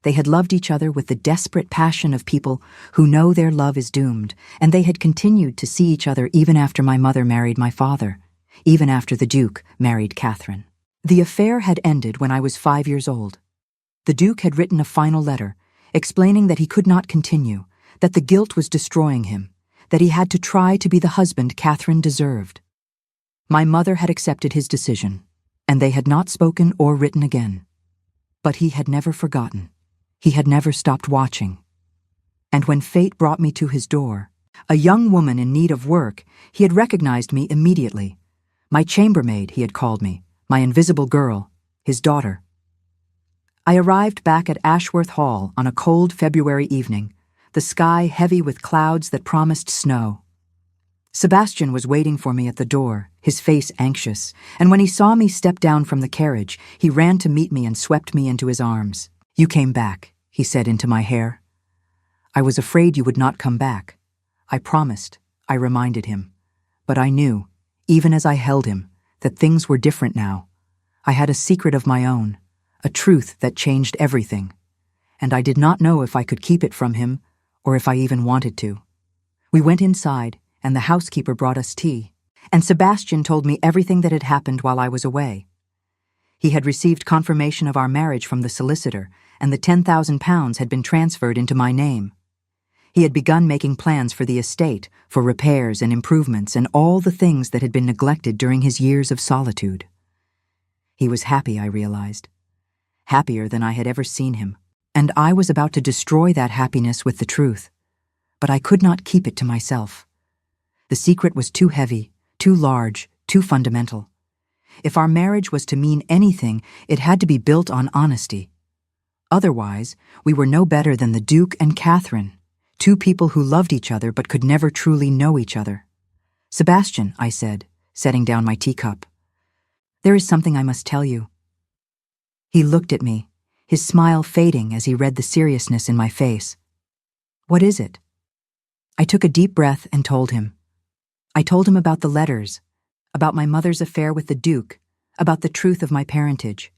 They had loved each other with the desperate passion of people who know their love is doomed, and they had continued to see each other even after my mother married my father, even after the Duke married Catherine. The affair had ended when I was 5 years old. The Duke had written a final letter, explaining that he could not continue, that the guilt was destroying him, that he had to try to be the husband Catherine deserved. My mother had accepted his decision, and they had not spoken or written again. But he had never forgotten. He had never stopped watching. And when fate brought me to his door, a young woman in need of work, he had recognized me immediately. My chambermaid, he had called me, my invisible girl, his daughter. I arrived back at Ashworth Hall on a cold February evening, the sky heavy with clouds that promised snow. Sebastian was waiting for me at the door, his face anxious, and when he saw me step down from the carriage, he ran to meet me and swept me into his arms. "You came back," he said into my hair. "I was afraid you would not come back. I promised," I reminded him. But I knew, even as I held him, that things were different now. I had a secret of my own, a truth that changed everything, and I did not know if I could keep it from him or if I even wanted to. We went inside, and the housekeeper brought us tea, and Sebastian told me everything that had happened while I was away. He had received confirmation of our marriage from the solicitor, and the £10,000 had been transferred into my name. He had begun making plans for the estate, for repairs and improvements and all the things that had been neglected during his years of solitude. He was happy, I realized, happier than I had ever seen him, and I was about to destroy that happiness with the truth. But I could not keep it to myself. The secret was too heavy, too large, too fundamental. If our marriage was to mean anything, it had to be built on honesty. Otherwise, we were no better than the Duke and Catherine, two people who loved each other but could never truly know each other. "Sebastian," I said, setting down my teacup, "there is something I must tell you." He looked at me, his smile fading as he read the seriousness in my face. "What is it?" I took a deep breath and told him. I told him about the letters, about my mother's affair with the Duke, about the truth of my parentage.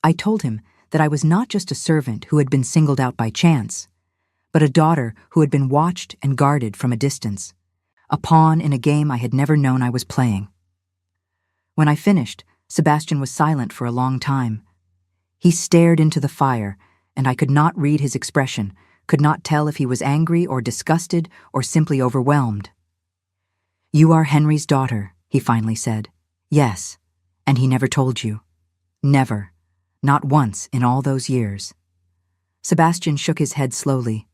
I told him that I was not just a servant who had been singled out by chance, but a daughter who had been watched and guarded from a distance, a pawn in a game I had never known I was playing. When I finished, Sebastian was silent for a long time. He stared into the fire, and I could not read his expression, could not tell if he was angry or disgusted or simply overwhelmed. "You are Henry's daughter," he finally said. Yes, and he never told you. Never. Not once in all those years. Sebastian shook his head slowly.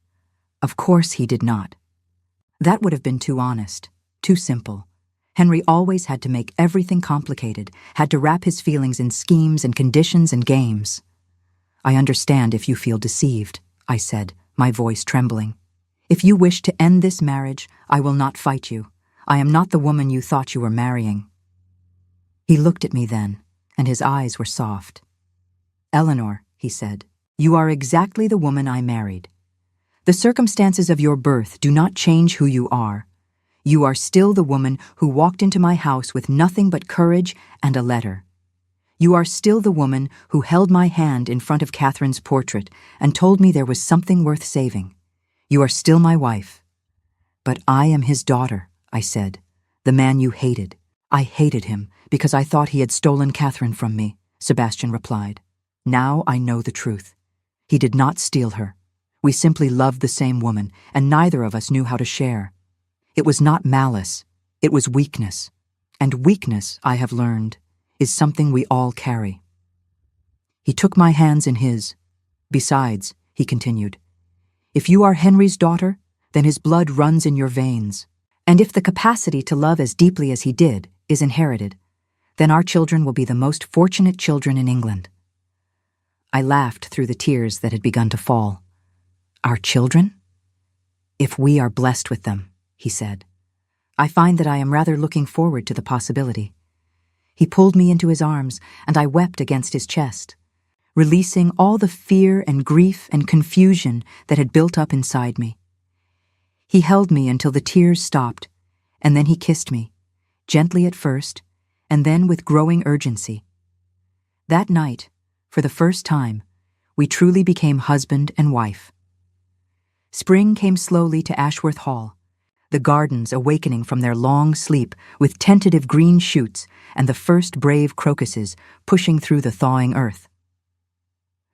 Of course he did not. That would have been too honest, too simple. Henry always had to make everything complicated, had to wrap his feelings in schemes and conditions and games. I understand if you feel deceived, I said, my voice trembling. If you wish to end this marriage, I will not fight you. I am not the woman you thought you were marrying. He looked at me then, and his eyes were soft. Eleanor, he said, you are exactly the woman I married. The circumstances of your birth do not change who you are. You are still the woman who walked into my house with nothing but courage and a letter. You are still the woman who held my hand in front of Catherine's portrait and told me there was something worth saving. You are still my wife. But I am his daughter, I said, the man you hated. I hated him because I thought he had stolen Catherine from me, Sebastian replied. Now I know the truth. He did not steal her. We simply loved the same woman, and neither of us knew how to share. It was not malice, it was weakness. And weakness, I have learned, is something we all carry. He took my hands in his. Besides, he continued, if you are Henry's daughter, then his blood runs in your veins. And if the capacity to love as deeply as he did is inherited, then our children will be the most fortunate children in England. I laughed through the tears that had begun to fall. Our children? If we are blessed with them, he said. I find that I am rather looking forward to the possibility. He pulled me into his arms, and I wept against his chest, releasing all the fear and grief and confusion that had built up inside me. He held me until the tears stopped, and then he kissed me, gently at first, and then with growing urgency. That night, for the first time, we truly became husband and wife. Spring came slowly to Ashworth Hall, the gardens awakening from their long sleep with tentative green shoots and the first brave crocuses pushing through the thawing earth.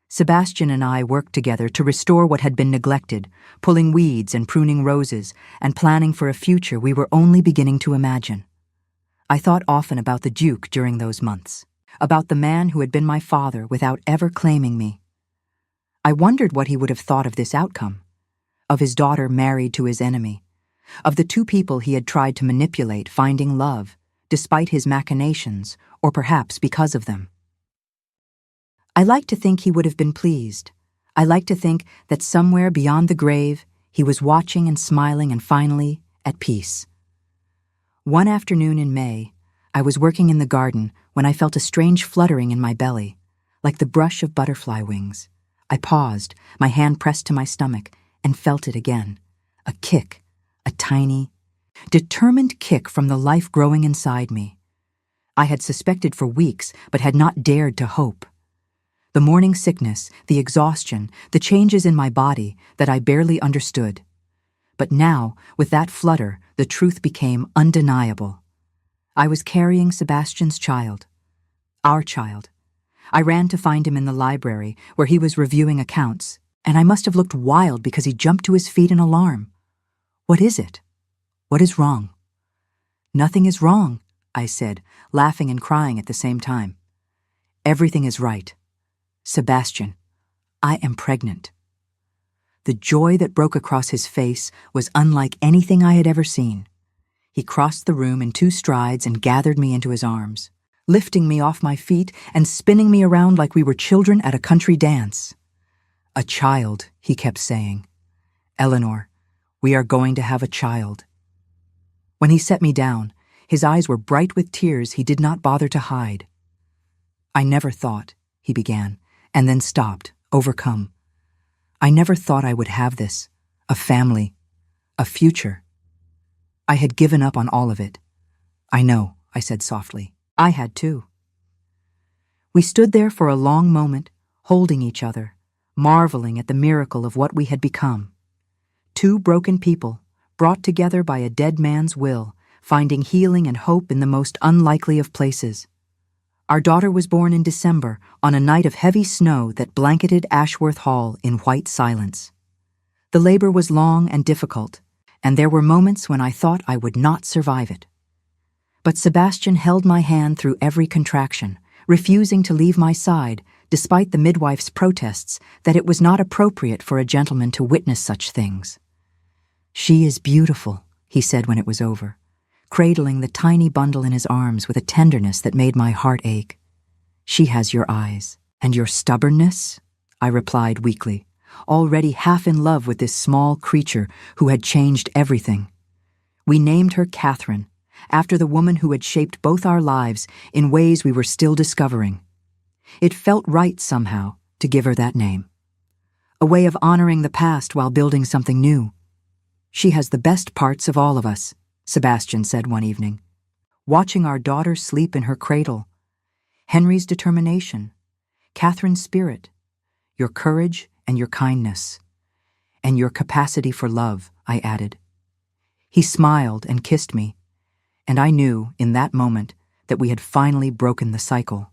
Sebastian and I worked together to restore what had been neglected, pulling weeds and pruning roses, and planning for a future we were only beginning to imagine. I thought often about the Duke during those months, about the man who had been my father without ever claiming me. I wondered what he would have thought of this outcome, of his daughter married to his enemy, of the two people he had tried to manipulate finding love, despite his machinations, or perhaps because of them. I like to think he would have been pleased. I like to think that somewhere beyond the grave, he was watching and smiling and finally at peace. One afternoon in May, I was working in the garden when I felt a strange fluttering in my belly, like the brush of butterfly wings. I paused, my hand pressed to my stomach, and felt it again. A kick, a tiny, determined kick from the life growing inside me. I had suspected for weeks, but had not dared to hope. The morning sickness, the exhaustion, the changes in my body that I barely understood. But now, with that flutter, the truth became undeniable. I was carrying Sebastian's child. Our child. I ran to find him in the library, where he was reviewing accounts, and I must have looked wild because he jumped to his feet in alarm. What is it? What is wrong? Nothing is wrong, I said, laughing and crying at the same time. Everything is right. Sebastian, I am pregnant. The joy that broke across his face was unlike anything I had ever seen. He crossed the room in 2 strides and gathered me into his arms, lifting me off my feet and spinning me around like we were children at a country dance. A child, he kept saying. Eleanor, we are going to have a child. When he set me down, his eyes were bright with tears he did not bother to hide. I never thought, he began, and then stopped, overcome. I never thought I would have this, a family, a future. I had given up on all of it. I know, I said softly. I had too. We stood there for a long moment, holding each other, marveling at the miracle of what we had become. 2 broken people, brought together by a dead man's will, finding healing and hope in the most unlikely of places. Our daughter was born in December, on a night of heavy snow that blanketed Ashworth Hall in white silence. The labor was long and difficult, and there were moments when I thought I would not survive it. But Sebastian held my hand through every contraction, refusing to leave my side, despite the midwife's protests that it was not appropriate for a gentleman to witness such things. "She is beautiful," he said when it was over, cradling the tiny bundle in his arms with a tenderness that made my heart ache. "She has your eyes. And your stubbornness?" I replied weakly, already half in love with this small creature who had changed everything. We named her Catherine, after the woman who had shaped both our lives in ways we were still discovering. It felt right somehow to give her that name. A way of honoring the past while building something new. "She has the best parts of all of us," Sebastian said one evening. "Watching our daughter sleep in her cradle. Henry's determination. Catherine's spirit. Your courage and your kindness. And your capacity for love," I added. He smiled and kissed me, and I knew, in that moment, that we had finally broken the cycle.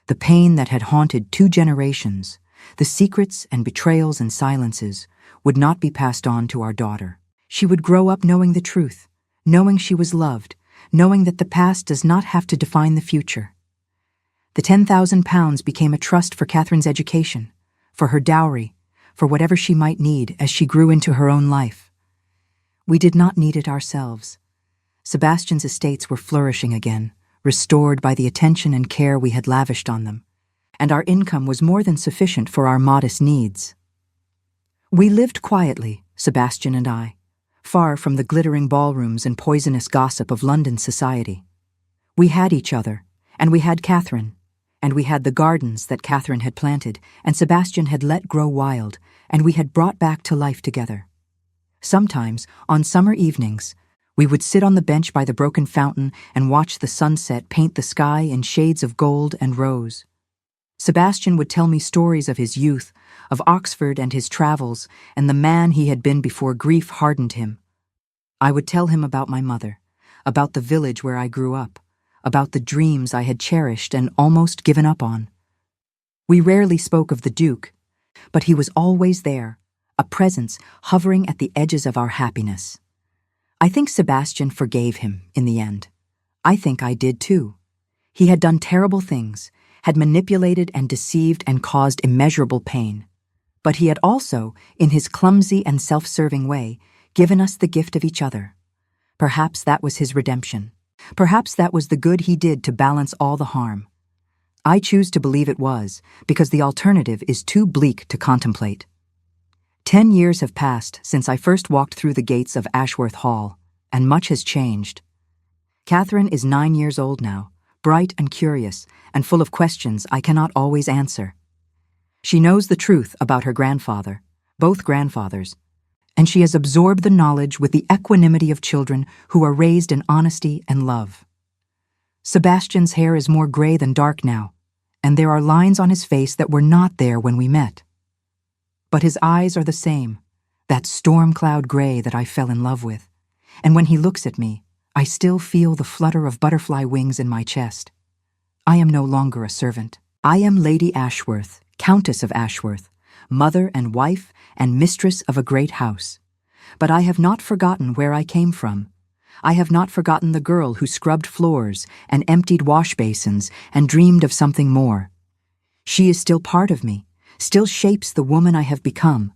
The pain that had haunted 2 generations, the secrets and betrayals and silences, would not be passed on to our daughter. She would grow up knowing the truth, knowing she was loved, knowing that the past does not have to define the future. The £10,000 became a trust for Catherine's education, for her dowry, for whatever she might need as she grew into her own life. We did not need it ourselves. Sebastian's estates were flourishing again, restored by the attention and care we had lavished on them, and our income was more than sufficient for our modest needs. We lived quietly, Sebastian and I, far from the glittering ballrooms and poisonous gossip of London society. We had each other, and we had Catherine, and we had the gardens that Catherine had planted and Sebastian had let grow wild, and we had brought back to life together. Sometimes, on summer evenings, we would sit on the bench by the broken fountain and watch the sunset paint the sky in shades of gold and rose. Sebastian would tell me stories of his youth, of Oxford and his travels, and the man he had been before grief hardened him. I would tell him about my mother, about the village where I grew up, about the dreams I had cherished and almost given up on. We rarely spoke of the Duke, but he was always there, a presence hovering at the edges of our happiness. I think Sebastian forgave him in the end. I think I did too. He had done terrible things, had manipulated and deceived and caused immeasurable pain. But he had also, in his clumsy and self-serving way, given us the gift of each other. Perhaps that was his redemption. Perhaps that was the good he did to balance all the harm. I choose to believe it was, because the alternative is too bleak to contemplate. 10 years have passed since I first walked through the gates of Ashworth Hall, and much has changed. Catherine is 9 years old now, bright and curious, and full of questions I cannot always answer. She knows the truth about her grandfather, both grandfathers, and she has absorbed the knowledge with the equanimity of children who are raised in honesty and love. Sebastian's hair is more gray than dark now, and there are lines on his face that were not there when we met. But his eyes are the same, that storm cloud gray that I fell in love with, and when he looks at me, I still feel the flutter of butterfly wings in my chest. I am no longer a servant. I am Lady Ashworth, Countess of Ashworth, mother and wife and mistress of a great house. But I have not forgotten where I came from. I have not forgotten the girl who scrubbed floors and emptied wash basins and dreamed of something more. She is still part of me, still shapes the woman I have become.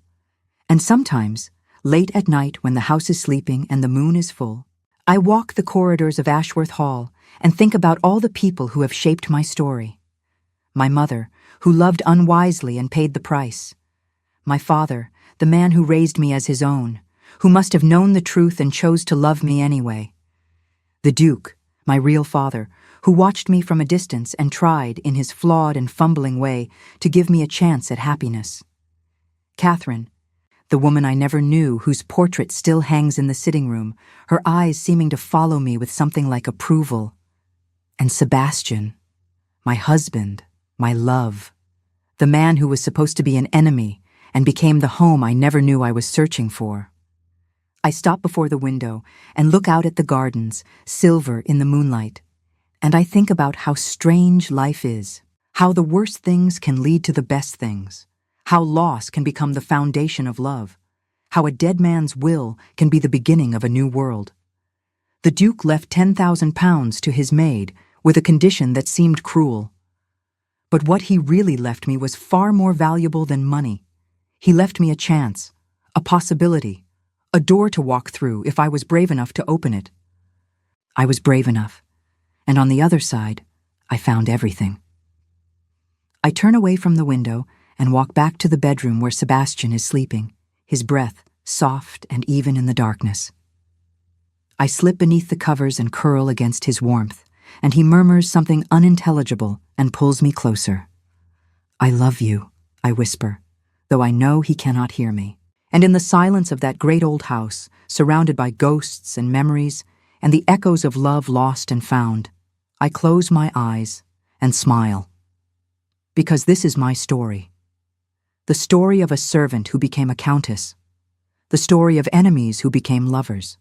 And sometimes, late at night when the house is sleeping and the moon is full, I walk the corridors of Ashworth Hall and think about all the people who have shaped my story. My mother, who loved unwisely and paid the price. My father, the man who raised me as his own, who must have known the truth and chose to love me anyway. The Duke, my real father, who watched me from a distance and tried, in his flawed and fumbling way, to give me a chance at happiness. Catherine, the woman I never knew, whose portrait still hangs in the sitting room, her eyes seeming to follow me with something like approval. And Sebastian, my husband, my love, the man who was supposed to be an enemy and became the home I never knew I was searching for. I stop before the window and look out at the gardens, silver in the moonlight, and I think about how strange life is, how the worst things can lead to the best things, how loss can become the foundation of love, how a dead man's will can be the beginning of a new world. The Duke left 10,000 pounds to his maid with a condition that seemed cruel. But what he really left me was far more valuable than money. He left me a chance, a possibility, a door to walk through if I was brave enough to open it. I was brave enough, and on the other side, I found everything. I turn away from the window and walk back to the bedroom where Sebastian is sleeping, his breath soft and even in the darkness. I slip beneath the covers and curl against his warmth, and he murmurs something unintelligible and pulls me closer. "I love you," I whisper, though I know he cannot hear me. And in the silence of that great old house, surrounded by ghosts and memories and the echoes of love lost and found, I close my eyes and smile. Because this is my story. The story of a servant who became a countess. The story of enemies who became lovers.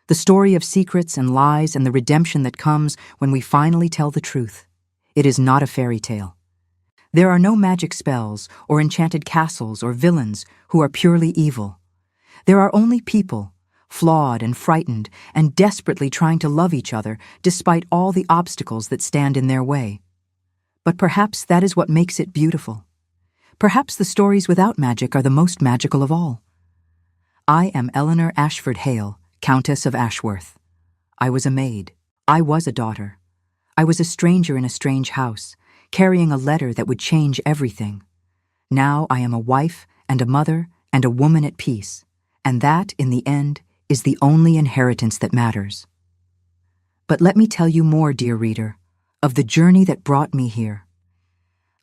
The story of secrets and lies and the redemption that comes when we finally tell the truth. It is not a fairy tale. There are no magic spells or enchanted castles or villains who are purely evil. There are only people, flawed and frightened and desperately trying to love each other despite all the obstacles that stand in their way. But perhaps that is what makes it beautiful. Perhaps the stories without magic are the most magical of all. I am Eleanor Ashford Hale, Countess of Ashworth. I was a maid. I was a daughter. I was a stranger in a strange house, carrying a letter that would change everything. Now I am a wife and a mother and a woman at peace, and that, in the end, is the only inheritance that matters. But let me tell you more, dear reader, of the journey that brought me here.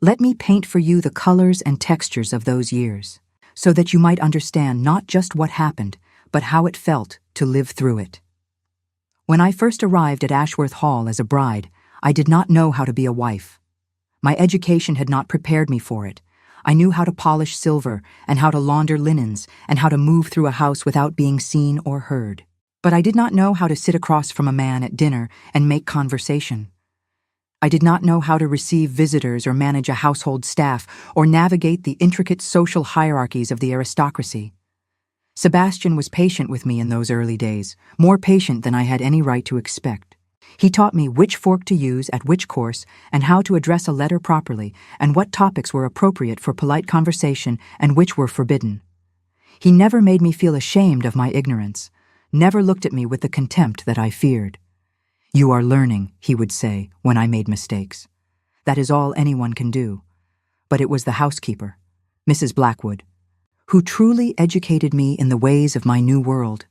Let me paint for you the colors and textures of those years, so that you might understand not just what happened, but how it felt to live through it. When I first arrived at Ashworth Hall as a bride, I did not know how to be a wife. My education had not prepared me for it. I knew how to polish silver and how to launder linens and how to move through a house without being seen or heard. But I did not know how to sit across from a man at dinner and make conversation. I did not know how to receive visitors or manage a household staff or navigate the intricate social hierarchies of the aristocracy. Sebastian was patient with me in those early days, more patient than I had any right to expect. He taught me which fork to use at which course and how to address a letter properly and what topics were appropriate for polite conversation and which were forbidden. He never made me feel ashamed of my ignorance, never looked at me with the contempt that I feared. "You are learning," he would say when I made mistakes. That is all anyone can do. But it was the housekeeper, Mrs. Blackwood, who truly educated me in the ways of my new world.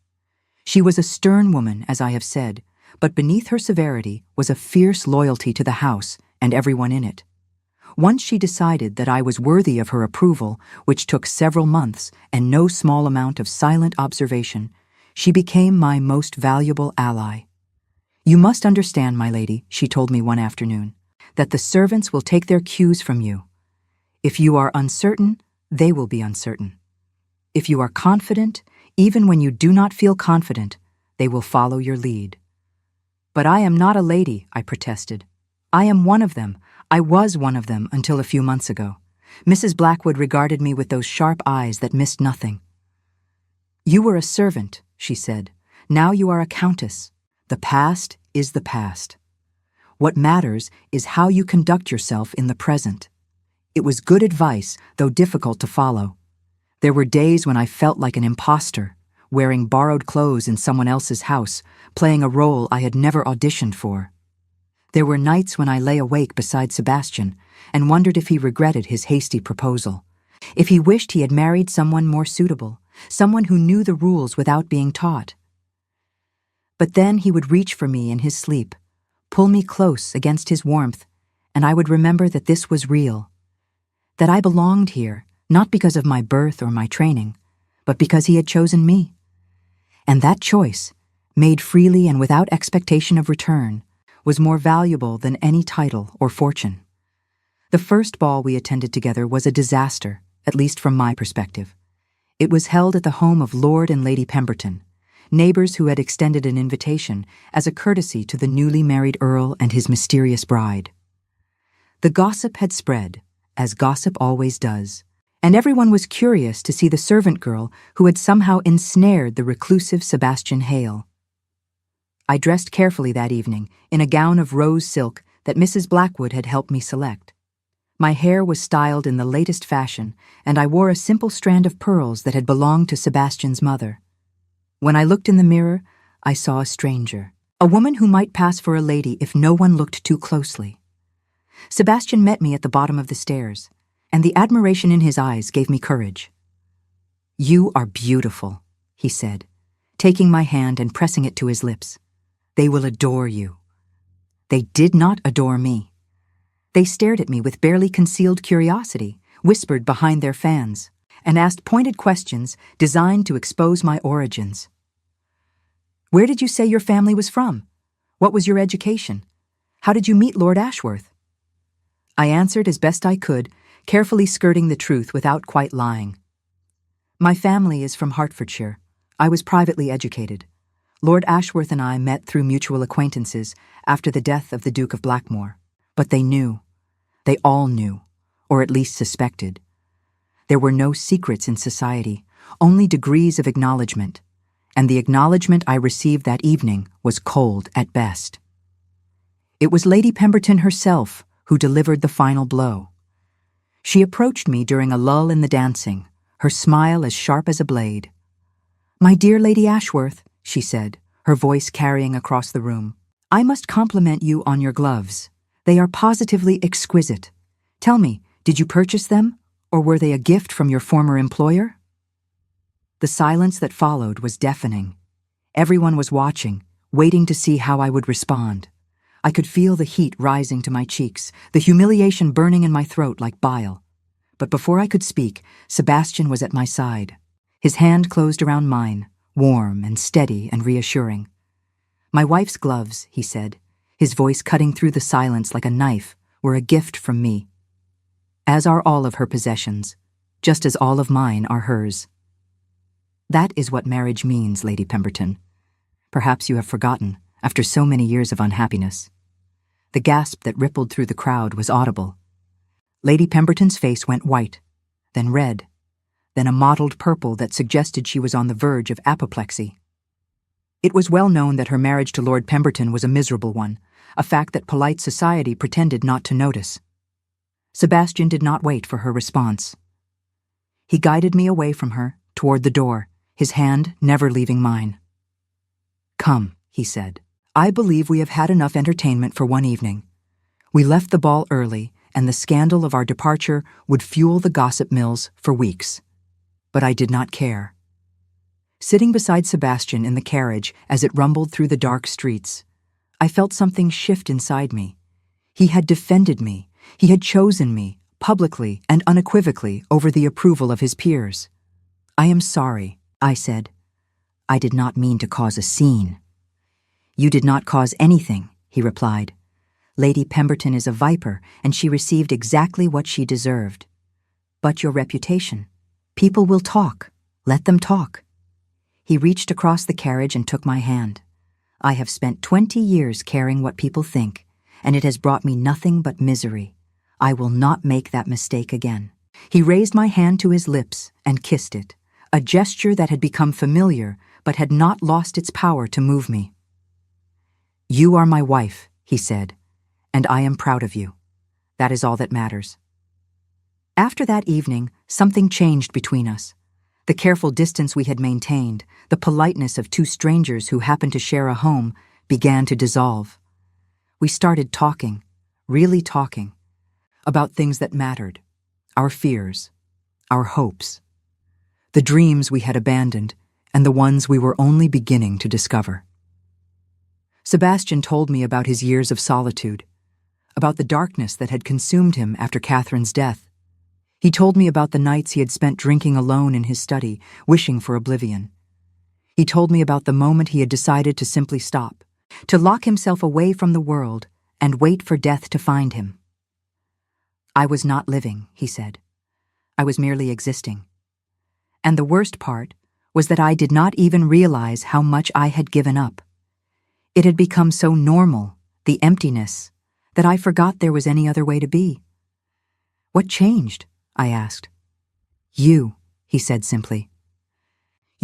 She was a stern woman, as I have said, but beneath her severity was a fierce loyalty to the house and everyone in it. Once she decided that I was worthy of her approval, which took several months and no small amount of silent observation, she became my most valuable ally. "You must understand, my lady," she told me one afternoon, "that the servants will take their cues from you. If you are uncertain, they will be uncertain. If you are confident, even when you do not feel confident, they will follow your lead." "But I am not a lady," I protested. "I am one of them. I was one of them until a few months ago." Mrs. Blackwood regarded me with those sharp eyes that missed nothing. "You were a servant," she said. "Now you are a countess. The past is the past. What matters is how you conduct yourself in the present." It was good advice, though difficult to follow. There were days when I felt like an imposter, wearing borrowed clothes in someone else's house, playing a role I had never auditioned for. There were nights when I lay awake beside Sebastian and wondered if he regretted his hasty proposal, if he wished he had married someone more suitable, someone who knew the rules without being taught. But then he would reach for me in his sleep, pull me close against his warmth, and I would remember that this was real, that I belonged here, not because of my birth or my training, but because he had chosen me. And that choice, made freely and without expectation of return, was more valuable than any title or fortune. The first ball we attended together was a disaster, at least from my perspective. It was held at the home of Lord and Lady Pemberton, neighbors who had extended an invitation as a courtesy to the newly married Earl and his mysterious bride. The gossip had spread, as gossip always does, and everyone was curious to see the servant girl who had somehow ensnared the reclusive Sebastian Hale. I dressed carefully that evening in a gown of rose silk that Mrs. Blackwood had helped me select. My hair was styled in the latest fashion, and I wore a simple strand of pearls that had belonged to Sebastian's mother. When I looked in the mirror, I saw a stranger, a woman who might pass for a lady if no one looked too closely. Sebastian met me at the bottom of the stairs, and the admiration in his eyes gave me courage. "You are beautiful," he said, taking my hand and pressing it to his lips. "They will adore you." They did not adore me. They stared at me with barely concealed curiosity, whispered behind their fans, and asked pointed questions designed to expose my origins. "Where did you say your family was from? What was your education? How did you meet Lord Ashworth?" I answered as best I could, carefully skirting the truth without quite lying. "My family is from Hertfordshire. I was privately educated. Lord Ashworth and I met through mutual acquaintances after the death of the Duke of Blackmore. But they knew. They all knew, or at least suspected. There were no secrets in society, only degrees of acknowledgement, and the acknowledgement I received that evening was cold at best. It was Lady Pemberton herself who delivered the final blow. She approached me during a lull in the dancing, her smile as sharp as a blade. "My dear Lady Ashworth," she said, her voice carrying across the room, "I must compliment you on your gloves. They are positively exquisite. Tell me, did you purchase them, or were they a gift from your former employer?" The silence that followed was deafening. Everyone was watching, waiting to see how I would respond. I could feel the heat rising to my cheeks, the humiliation burning in my throat like bile. But before I could speak, Sebastian was at my side. His hand closed around mine, warm and steady and reassuring. "My wife's gloves," he said, his voice cutting through the silence like a knife, were a gift from me. As are all of her possessions, just as all of mine are hers. That is what marriage means, Lady Pemberton. Perhaps you have forgotten, after so many years of unhappiness. The gasp that rippled through the crowd was audible. Lady Pemberton's face went white, then red, then a mottled purple that suggested she was on the verge of apoplexy. It was well known that her marriage to Lord Pemberton was a miserable one, a fact that polite society pretended not to notice. Sebastian did not wait for her response. He guided me away from her, toward the door, his hand never leaving mine. "Come," he said. "I believe we have had enough entertainment for one evening." We left the ball early, and the scandal of our departure would fuel the gossip mills for weeks. But I did not care. Sitting beside Sebastian in the carriage as it rumbled through the dark streets, I felt something shift inside me. He had defended me. He had chosen me, publicly and unequivocally, over the approval of his peers. "I am sorry," I said. "I did not mean to cause a scene." "You did not cause anything," he replied. "Lady Pemberton is a viper, and she received exactly what she deserved. But your reputation. People will talk. Let them talk." He reached across the carriage and took my hand. "I have spent 20 years caring what people think, and it has brought me nothing but misery. I will not make that mistake again." He raised my hand to his lips and kissed it, a gesture that had become familiar but had not lost its power to move me. "You are my wife," he said, "and I am proud of you. That is all that matters." After that evening, something changed between us. The careful distance we had maintained, the politeness of two strangers who happened to share a home, began to dissolve. We started talking, really talking, about things that mattered, our fears, our hopes, the dreams we had abandoned, and the ones we were only beginning to discover. Sebastian told me about his years of solitude, about the darkness that had consumed him after Catherine's death. He told me about the nights he had spent drinking alone in his study, wishing for oblivion. He told me about the moment he had decided to simply stop, to lock himself away from the world and wait for death to find him. "I was not living," he said. "I was merely existing. And the worst part was that I did not even realize how much I had given up. It had become so normal, the emptiness, that I forgot there was any other way to be." "What changed?" I asked. "You," he said simply.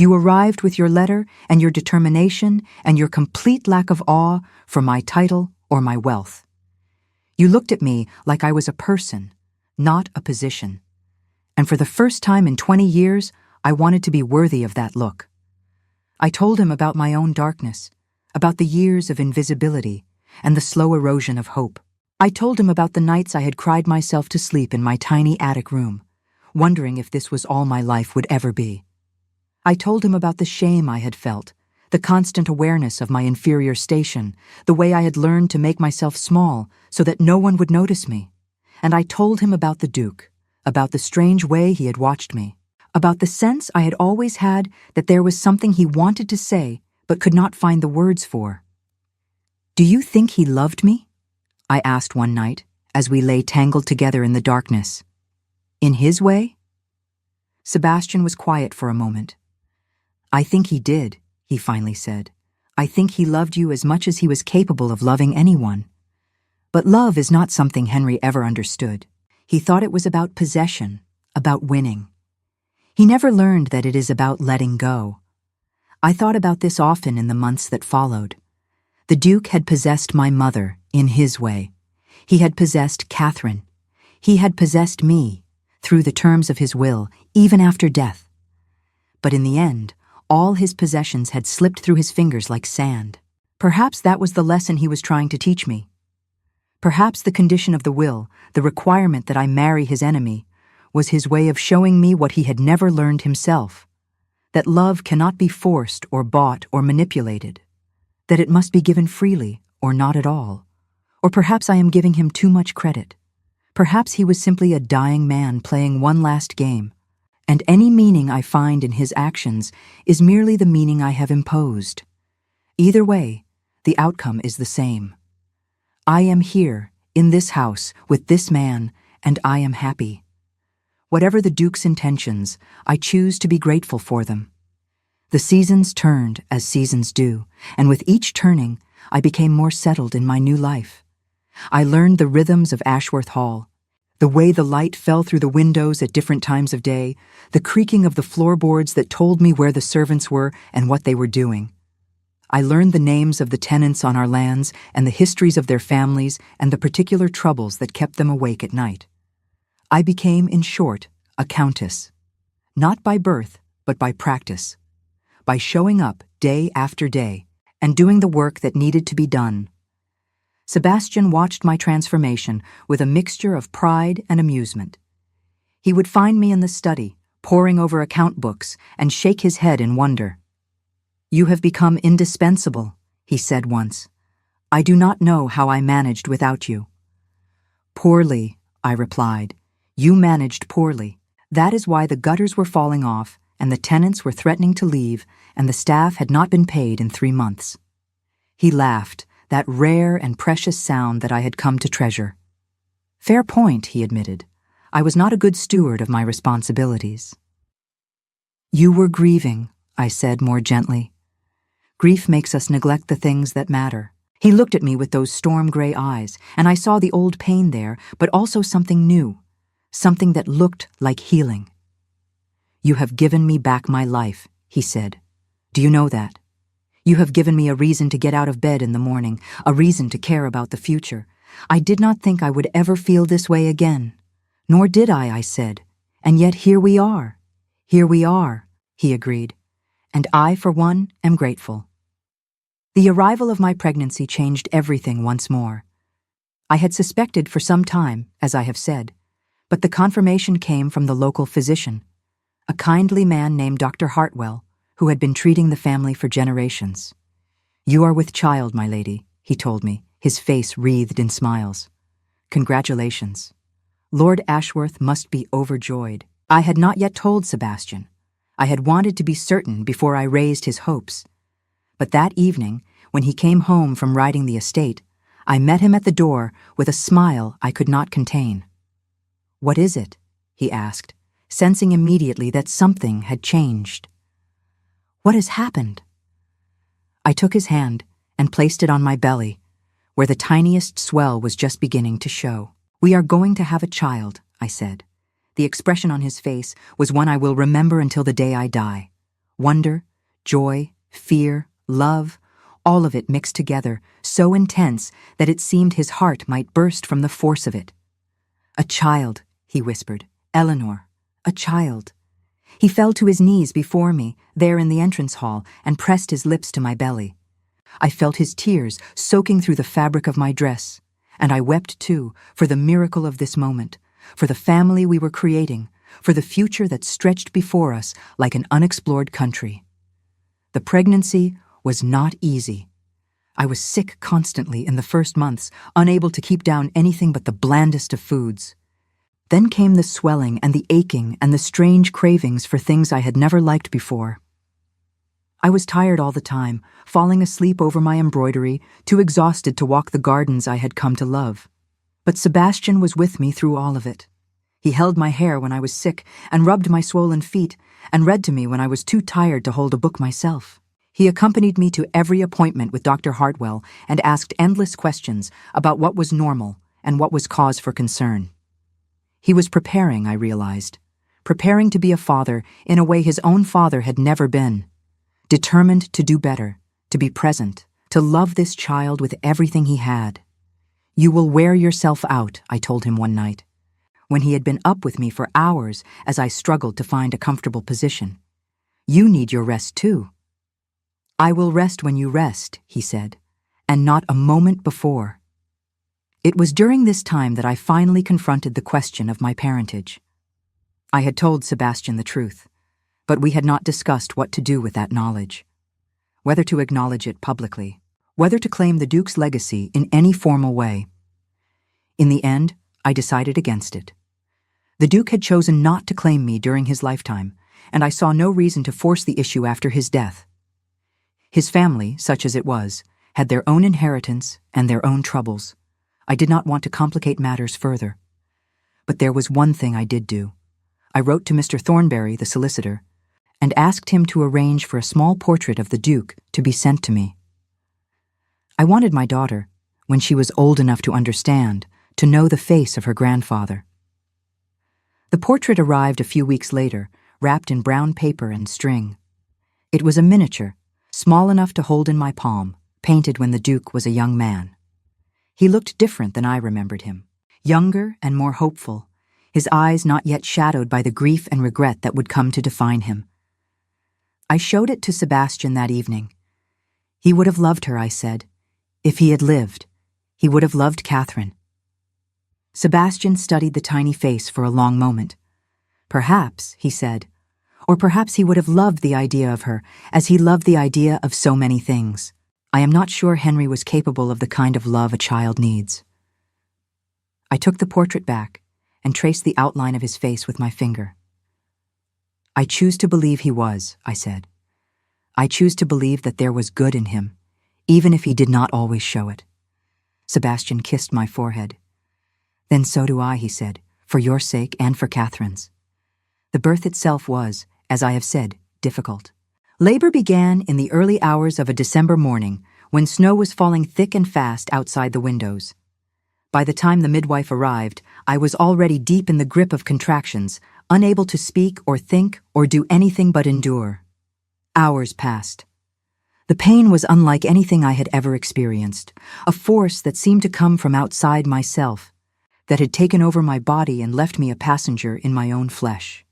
You arrived with your letter and your determination and your complete lack of awe for my title or my wealth. You looked at me like I was a person, not a position. And for the first time in 20 years, I wanted to be worthy of that look. I told him about my own darkness, about the years of invisibility and the slow erosion of hope. I told him about the nights I had cried myself to sleep in my tiny attic room, wondering if this was all my life would ever be. I told him about the shame I had felt, the constant awareness of my inferior station, the way I had learned to make myself small so that no one would notice me. And I told him about the Duke, about the strange way he had watched me, about the sense I had always had that there was something he wanted to say but could not find the words for. "Do you think he loved me?" I asked one night as we lay tangled together in the darkness. "In his way?" Sebastian was quiet for a moment. "I think he did," he finally said. "I think he loved you as much as he was capable of loving anyone. But love is not something Henry ever understood. He thought it was about possession, about winning. He never learned that it is about letting go. I thought about this often in the months that followed. The Duke had possessed my mother in his way. He had possessed Catherine. He had possessed me, through the terms of his will, even after death. But in the end, all his possessions had slipped through his fingers like sand. Perhaps that was the lesson he was trying to teach me. Perhaps the condition of the will, the requirement that I marry his enemy, was his way of showing me what he had never learned himself, that love cannot be forced or bought or manipulated, that it must be given freely or not at all. Or perhaps I am giving him too much credit. Perhaps he was simply a dying man playing one last game, and any meaning I find in his actions is merely the meaning I have imposed. Either way, the outcome is the same. I am here, in this house, with this man, and I am happy. Whatever the Duke's intentions, I choose to be grateful for them. The seasons turned as seasons do, and with each turning, I became more settled in my new life. I learned the rhythms of Ashworth Hall, the way the light fell through the windows at different times of day, the creaking of the floorboards that told me where the servants were and what they were doing. I learned the names of the tenants on our lands and the histories of their families and the particular troubles that kept them awake at night. I became, in short, a countess, not by birth, but by practice, by showing up day after day and doing the work that needed to be done. Sebastian watched my transformation with a mixture of pride and amusement. He would find me in the study, poring over account books, and shake his head in wonder. "You have become indispensable," he said once. "I do not know how I managed without you." "Poorly," I replied. "You managed poorly. That is why the gutters were falling off, and the tenants were threatening to leave, and the staff had not been paid in 3 months." He laughed, that rare and precious sound that I had come to treasure. "Fair point," he admitted. "I was not a good steward of my responsibilities." "You were grieving," I said more gently. "Grief makes us neglect the things that matter." He looked at me with those storm-gray eyes, and I saw the old pain there, but also something new, something that looked like healing. "You have given me back my life," he said. "Do you know that? You have given me a reason to get out of bed in the morning, a reason to care about the future. I did not think I would ever feel this way again. Nor did I said. And yet here we are, he agreed. And I, for one, am grateful. The arrival of my pregnancy changed everything once more. I had suspected for some time, as I have said, but the confirmation came from the local physician, a kindly man named Dr. Hartwell, who had been treating the family for generations. "You are with child, my lady," he told me, his face wreathed in smiles. "Congratulations. Lord Ashworth must be overjoyed." I had not yet told Sebastian. I had wanted to be certain before I raised his hopes. But that evening, when he came home from riding the estate, I met him at the door with a smile I could not contain. "What is it?" he asked, sensing immediately that something had changed. "What has happened?" I took his hand and placed it on my belly, where the tiniest swell was just beginning to show. "We are going to have a child," I said. The expression on his face was one I will remember until the day I die. Wonder, joy, fear, love, all of it mixed together, so intense that it seemed his heart might burst from the force of it. "A child," he whispered. "Eleanor, a child." He fell to his knees before me, there in the entrance hall, and pressed his lips to my belly. I felt his tears soaking through the fabric of my dress, and I wept too, for the miracle of this moment, for the family we were creating, for the future that stretched before us like an unexplored country. The pregnancy was not easy. I was sick constantly in the first months, unable to keep down anything but the blandest of foods. Then came the swelling and the aching and the strange cravings for things I had never liked before. I was tired all the time, falling asleep over my embroidery, too exhausted to walk the gardens I had come to love. But Sebastian was with me through all of it. He held my hair when I was sick and rubbed my swollen feet and read to me when I was too tired to hold a book myself. He accompanied me to every appointment with Dr. Hartwell and asked endless questions about what was normal and what was cause for concern. He was preparing, I realized, preparing to be a father in a way his own father had never been, determined to do better, to be present, to love this child with everything he had. "You will wear yourself out," I told him one night, when he had been up with me for hours as I struggled to find a comfortable position. "You need your rest too." "I will rest when you rest," he said, "and not a moment before." It was during this time that I finally confronted the question of my parentage. I had told Sebastian the truth, but we had not discussed what to do with that knowledge, whether to acknowledge it publicly, whether to claim the Duke's legacy in any formal way. In the end, I decided against it. The Duke had chosen not to claim me during his lifetime, and I saw no reason to force the issue after his death. His family, such as it was, had their own inheritance and their own troubles. I did not want to complicate matters further. But there was one thing I did do. I wrote to Mr. Thornberry, the solicitor, and asked him to arrange for a small portrait of the Duke to be sent to me. I wanted my daughter, when she was old enough to understand, to know the face of her grandfather. The portrait arrived a few weeks later, wrapped in brown paper and string. It was a miniature, small enough to hold in my palm, painted when the Duke was a young man. He looked different than I remembered him, younger and more hopeful, his eyes not yet shadowed by the grief and regret that would come to define him. I showed it to Sebastian that evening. He would have loved her, I said. If he had lived, he would have loved Catherine. Sebastian studied the tiny face for a long moment. Perhaps, he said, or perhaps he would have loved the idea of her as he loved the idea of so many things. I am not sure Henry was capable of the kind of love a child needs. I took the portrait back and traced the outline of his face with my finger. "I choose to believe he was," I said. "I choose to believe that there was good in him, even if he did not always show it." Sebastian kissed my forehead. "Then so do I," he said, "for your sake and for Catherine's." The birth itself was, as I have said, difficult. Labor began in the early hours of a December morning when snow was falling thick and fast outside the windows. By the time the midwife arrived, I was already deep in the grip of contractions, unable to speak or think or do anything but endure. Hours passed. The pain was unlike anything I had ever experienced, a force that seemed to come from outside myself, that had taken over my body and left me a passenger in my own flesh.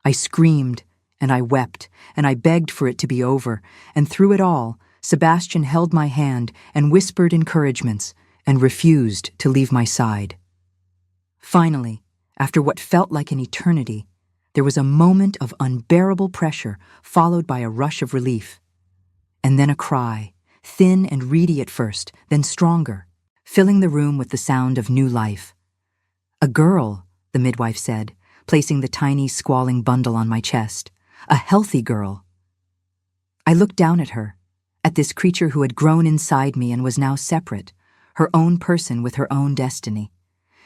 I screamed, and I wept, and I begged for it to be over, and through it all, Sebastian held my hand and whispered encouragements, and refused to leave my side. Finally, after what felt like an eternity, there was a moment of unbearable pressure, followed by a rush of relief. And then a cry, thin and reedy at first, then stronger, filling the room with the sound of new life. "A girl," the midwife said, placing the tiny, squalling bundle on my chest. "A healthy girl." I looked down at her, at this creature who had grown inside me and was now separate, her own person with her own destiny.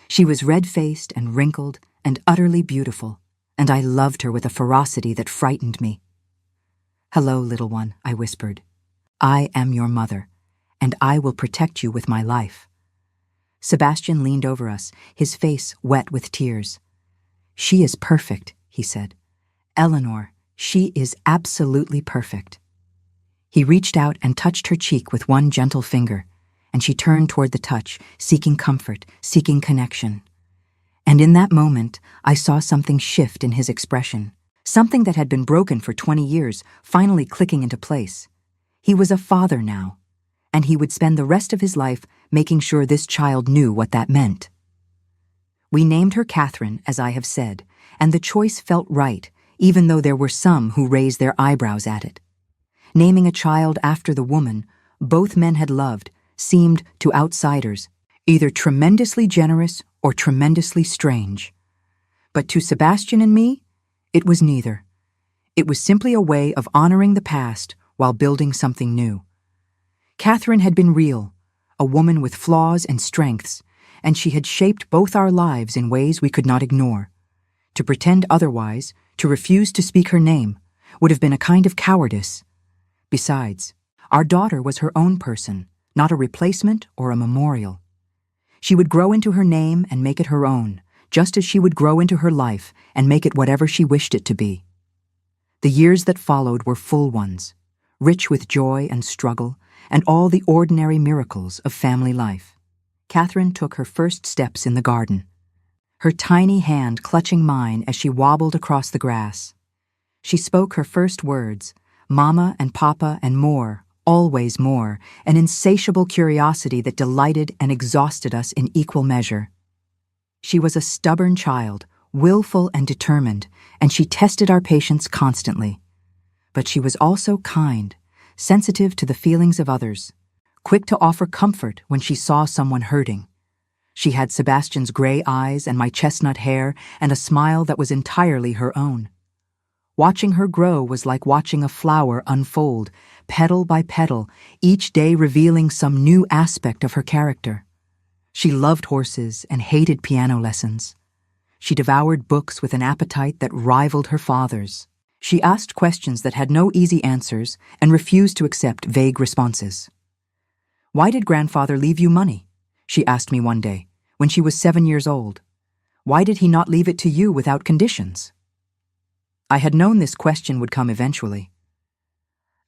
She was red-faced and wrinkled and utterly beautiful, and I loved her with a ferocity that frightened me. "Hello, little one," I whispered. "I am your mother, and I will protect you with my life." Sebastian leaned over us, his face wet with tears. "She is perfect," he said. "Eleanor, She is absolutely perfect." He reached out and touched her cheek with one gentle finger, and she turned toward the touch, seeking comfort, seeking connection. And in that moment, I saw something shift in his expression, something that had been broken for 20 years, finally clicking into place. He was a father now, and he would spend the rest of his life making sure this child knew what that meant. We named her Catherine, as I have said, and the choice felt right, even though there were some who raised their eyebrows at it. Naming a child after the woman both men had loved seemed, to outsiders, either tremendously generous or tremendously strange. But to Sebastian and me, it was neither. It was simply a way of honoring the past while building something new. Catherine had been real, a woman with flaws and strengths, and she had shaped both our lives in ways we could not ignore. To pretend otherwise, to refuse to speak her name, would have been a kind of cowardice. Besides, our daughter was her own person, not a replacement or a memorial. She would grow into her name and make it her own, just as she would grow into her life and make it whatever she wished it to be. The years that followed were full ones, rich with joy and struggle, and all the ordinary miracles of family life. Catherine took her first steps in the garden, her tiny hand clutching mine as she wobbled across the grass. She spoke her first words, Mama and Papa and more, always more, an insatiable curiosity that delighted and exhausted us in equal measure. She was a stubborn child, willful and determined, and she tested our patience constantly. But she was also kind, sensitive to the feelings of others, quick to offer comfort when she saw someone hurting. She had Sebastian's gray eyes and my chestnut hair and a smile that was entirely her own. Watching her grow was like watching a flower unfold, petal by petal, each day revealing some new aspect of her character. She loved horses and hated piano lessons. She devoured books with an appetite that rivaled her father's. She asked questions that had no easy answers and refused to accept vague responses. "Why did grandfather leave you money?" she asked me one day, when she was 7 years old. "Why did he not leave it to you without conditions?" I had known this question would come eventually.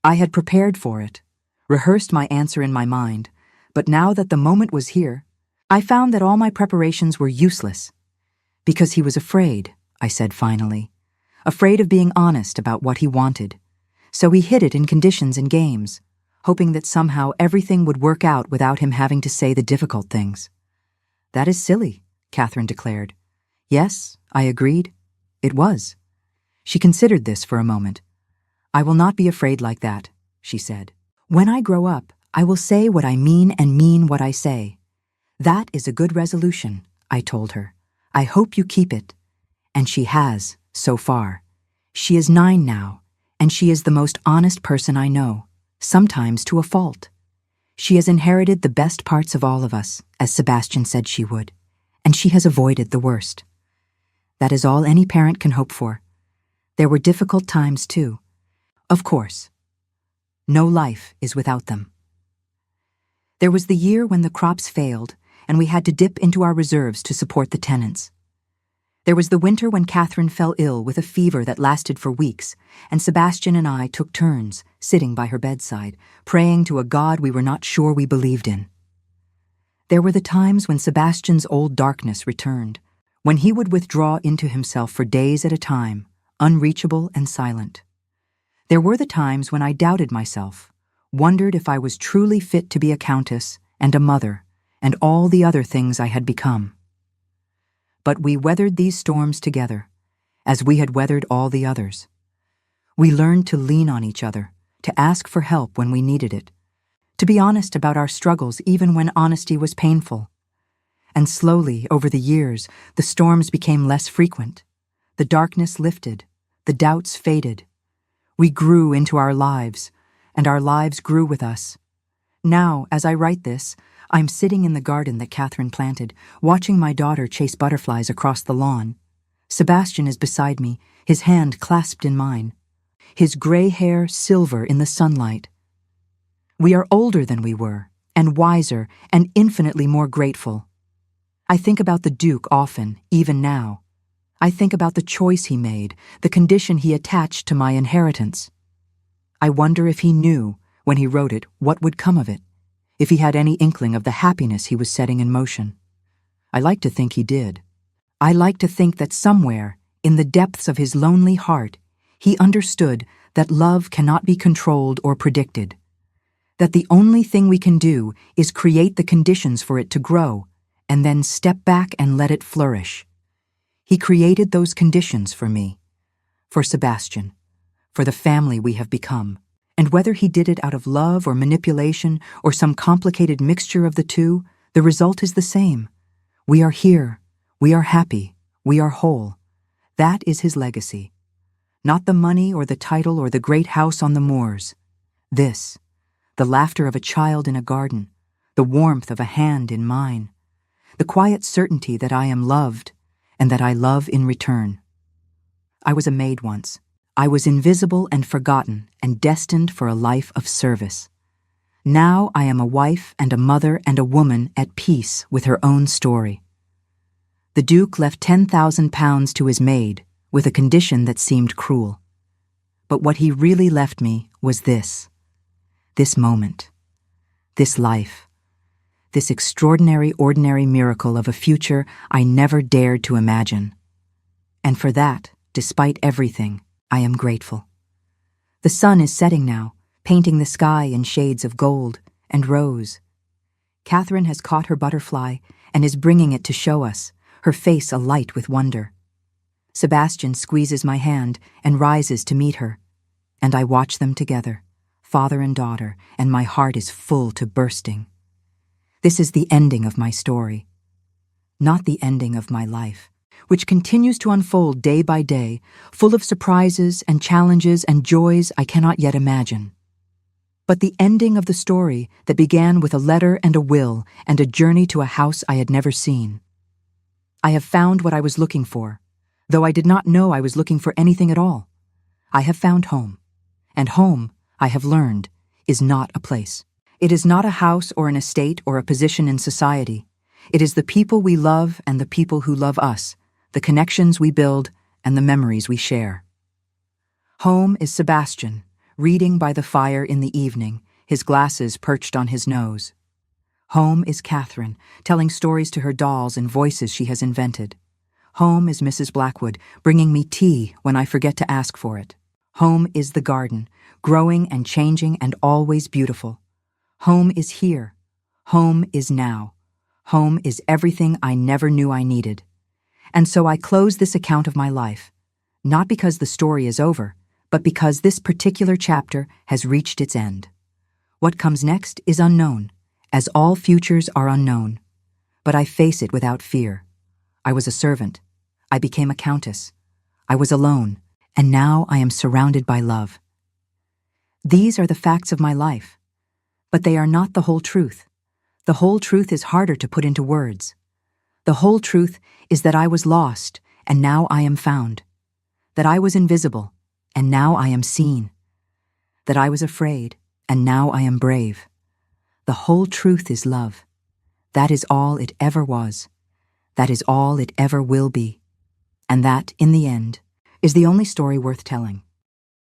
I had prepared for it, rehearsed my answer in my mind, but now that the moment was here, I found that all my preparations were useless. "Because he was afraid," I said finally, afraid of being honest about what he wanted. So he hid it in conditions and games, hoping that somehow everything would work out without him having to say the difficult things. "That is silly," Catherine declared. Yes, I agreed. It was. She considered this for a moment. "I will not be afraid like that," she said. "When I grow up, I will say what I mean and mean what I say." "That is a good resolution," I told her. "I hope you keep it." And she has, so far. She is 9 now, and she is the most honest person I know, sometimes to a fault. She has inherited the best parts of all of us, as Sebastian said she would, and she has avoided the worst. That is all any parent can hope for. There were difficult times, too. Of course. No life is without them. There was the year when the crops failed, and we had to dip into our reserves to support the tenants. There was the winter when Catherine fell ill with a fever that lasted for weeks, and Sebastian and I took turns, sitting by her bedside, praying to a God we were not sure we believed in. There were the times when Sebastian's old darkness returned, when he would withdraw into himself for days at a time, unreachable and silent. There were the times when I doubted myself, wondered if I was truly fit to be a countess and a mother, and all the other things I had become. But we weathered these storms together, as we had weathered all the others. We learned to lean on each other, to ask for help when we needed it, to be honest about our struggles even when honesty was painful. And slowly, over the years, the storms became less frequent. The darkness lifted, the doubts faded. We grew into our lives, and our lives grew with us. Now, as I write this, I'm sitting in the garden that Catherine planted, watching my daughter chase butterflies across the lawn. Sebastian is beside me, his hand clasped in mine, his gray hair silver in the sunlight. We are older than we were, and wiser, and infinitely more grateful. I think about the Duke often, even now. I think about the choice he made, the condition he attached to my inheritance. I wonder if he knew, when he wrote it, what would come of it, if he had any inkling of the happiness he was setting in motion. I like to think he did. I like to think that somewhere, in the depths of his lonely heart, he understood that love cannot be controlled or predicted, that the only thing we can do is create the conditions for it to grow, and then step back and let it flourish. He created those conditions for me, for Sebastian, for the family we have become. And whether he did it out of love or manipulation or some complicated mixture of the two, the result is the same. We are here, we are happy, we are whole. That is his legacy. Not the money or the title or the great house on the moors. This, the laughter of a child in a garden, the warmth of a hand in mine, the quiet certainty that I am loved and that I love in return. I was a maid once. I was invisible and forgotten and destined for a life of service. Now I am a wife and a mother and a woman at peace with her own story. The Duke left 10,000 pounds to his maid with a condition that seemed cruel. But what he really left me was this moment, this life, this extraordinary, ordinary miracle of a future I never dared to imagine. And for that, despite everything, I am grateful. The sun is setting now, painting the sky in shades of gold and rose. Catherine has caught her butterfly and is bringing it to show us, her face alight with wonder. Sebastian squeezes my hand and rises to meet her, and I watch them together, father and daughter, and my heart is full to bursting. This is the ending of my story, not the ending of my life, which continues to unfold day by day, full of surprises and challenges and joys I cannot yet imagine. But the ending of the story that began with a letter and a will and a journey to a house I had never seen. I have found what I was looking for, though I did not know I was looking for anything at all. I have found home, and home, I have learned, is not a place. It is not a house or an estate or a position in society. It is the people we love and the people who love us, the connections we build, and the memories we share. Home is Sebastian, reading by the fire in the evening, his glasses perched on his nose. Home is Catherine, telling stories to her dolls and voices she has invented. Home is Mrs. Blackwood, bringing me tea when I forget to ask for it. Home is the garden, growing and changing and always beautiful. Home is here. Home is now. Home is everything I never knew I needed. And so I close this account of my life, not because the story is over, but because this particular chapter has reached its end. What comes next is unknown, as all futures are unknown. But I face it without fear. I was a servant. I became a countess. I was alone, and now I am surrounded by love. These are the facts of my life, but they are not the whole truth. The whole truth is harder to put into words. The whole truth is that I was lost, and now I am found. That I was invisible, and now I am seen. That I was afraid, and now I am brave. The whole truth is love. That is all it ever was. That is all it ever will be. And that, in the end, is the only story worth telling.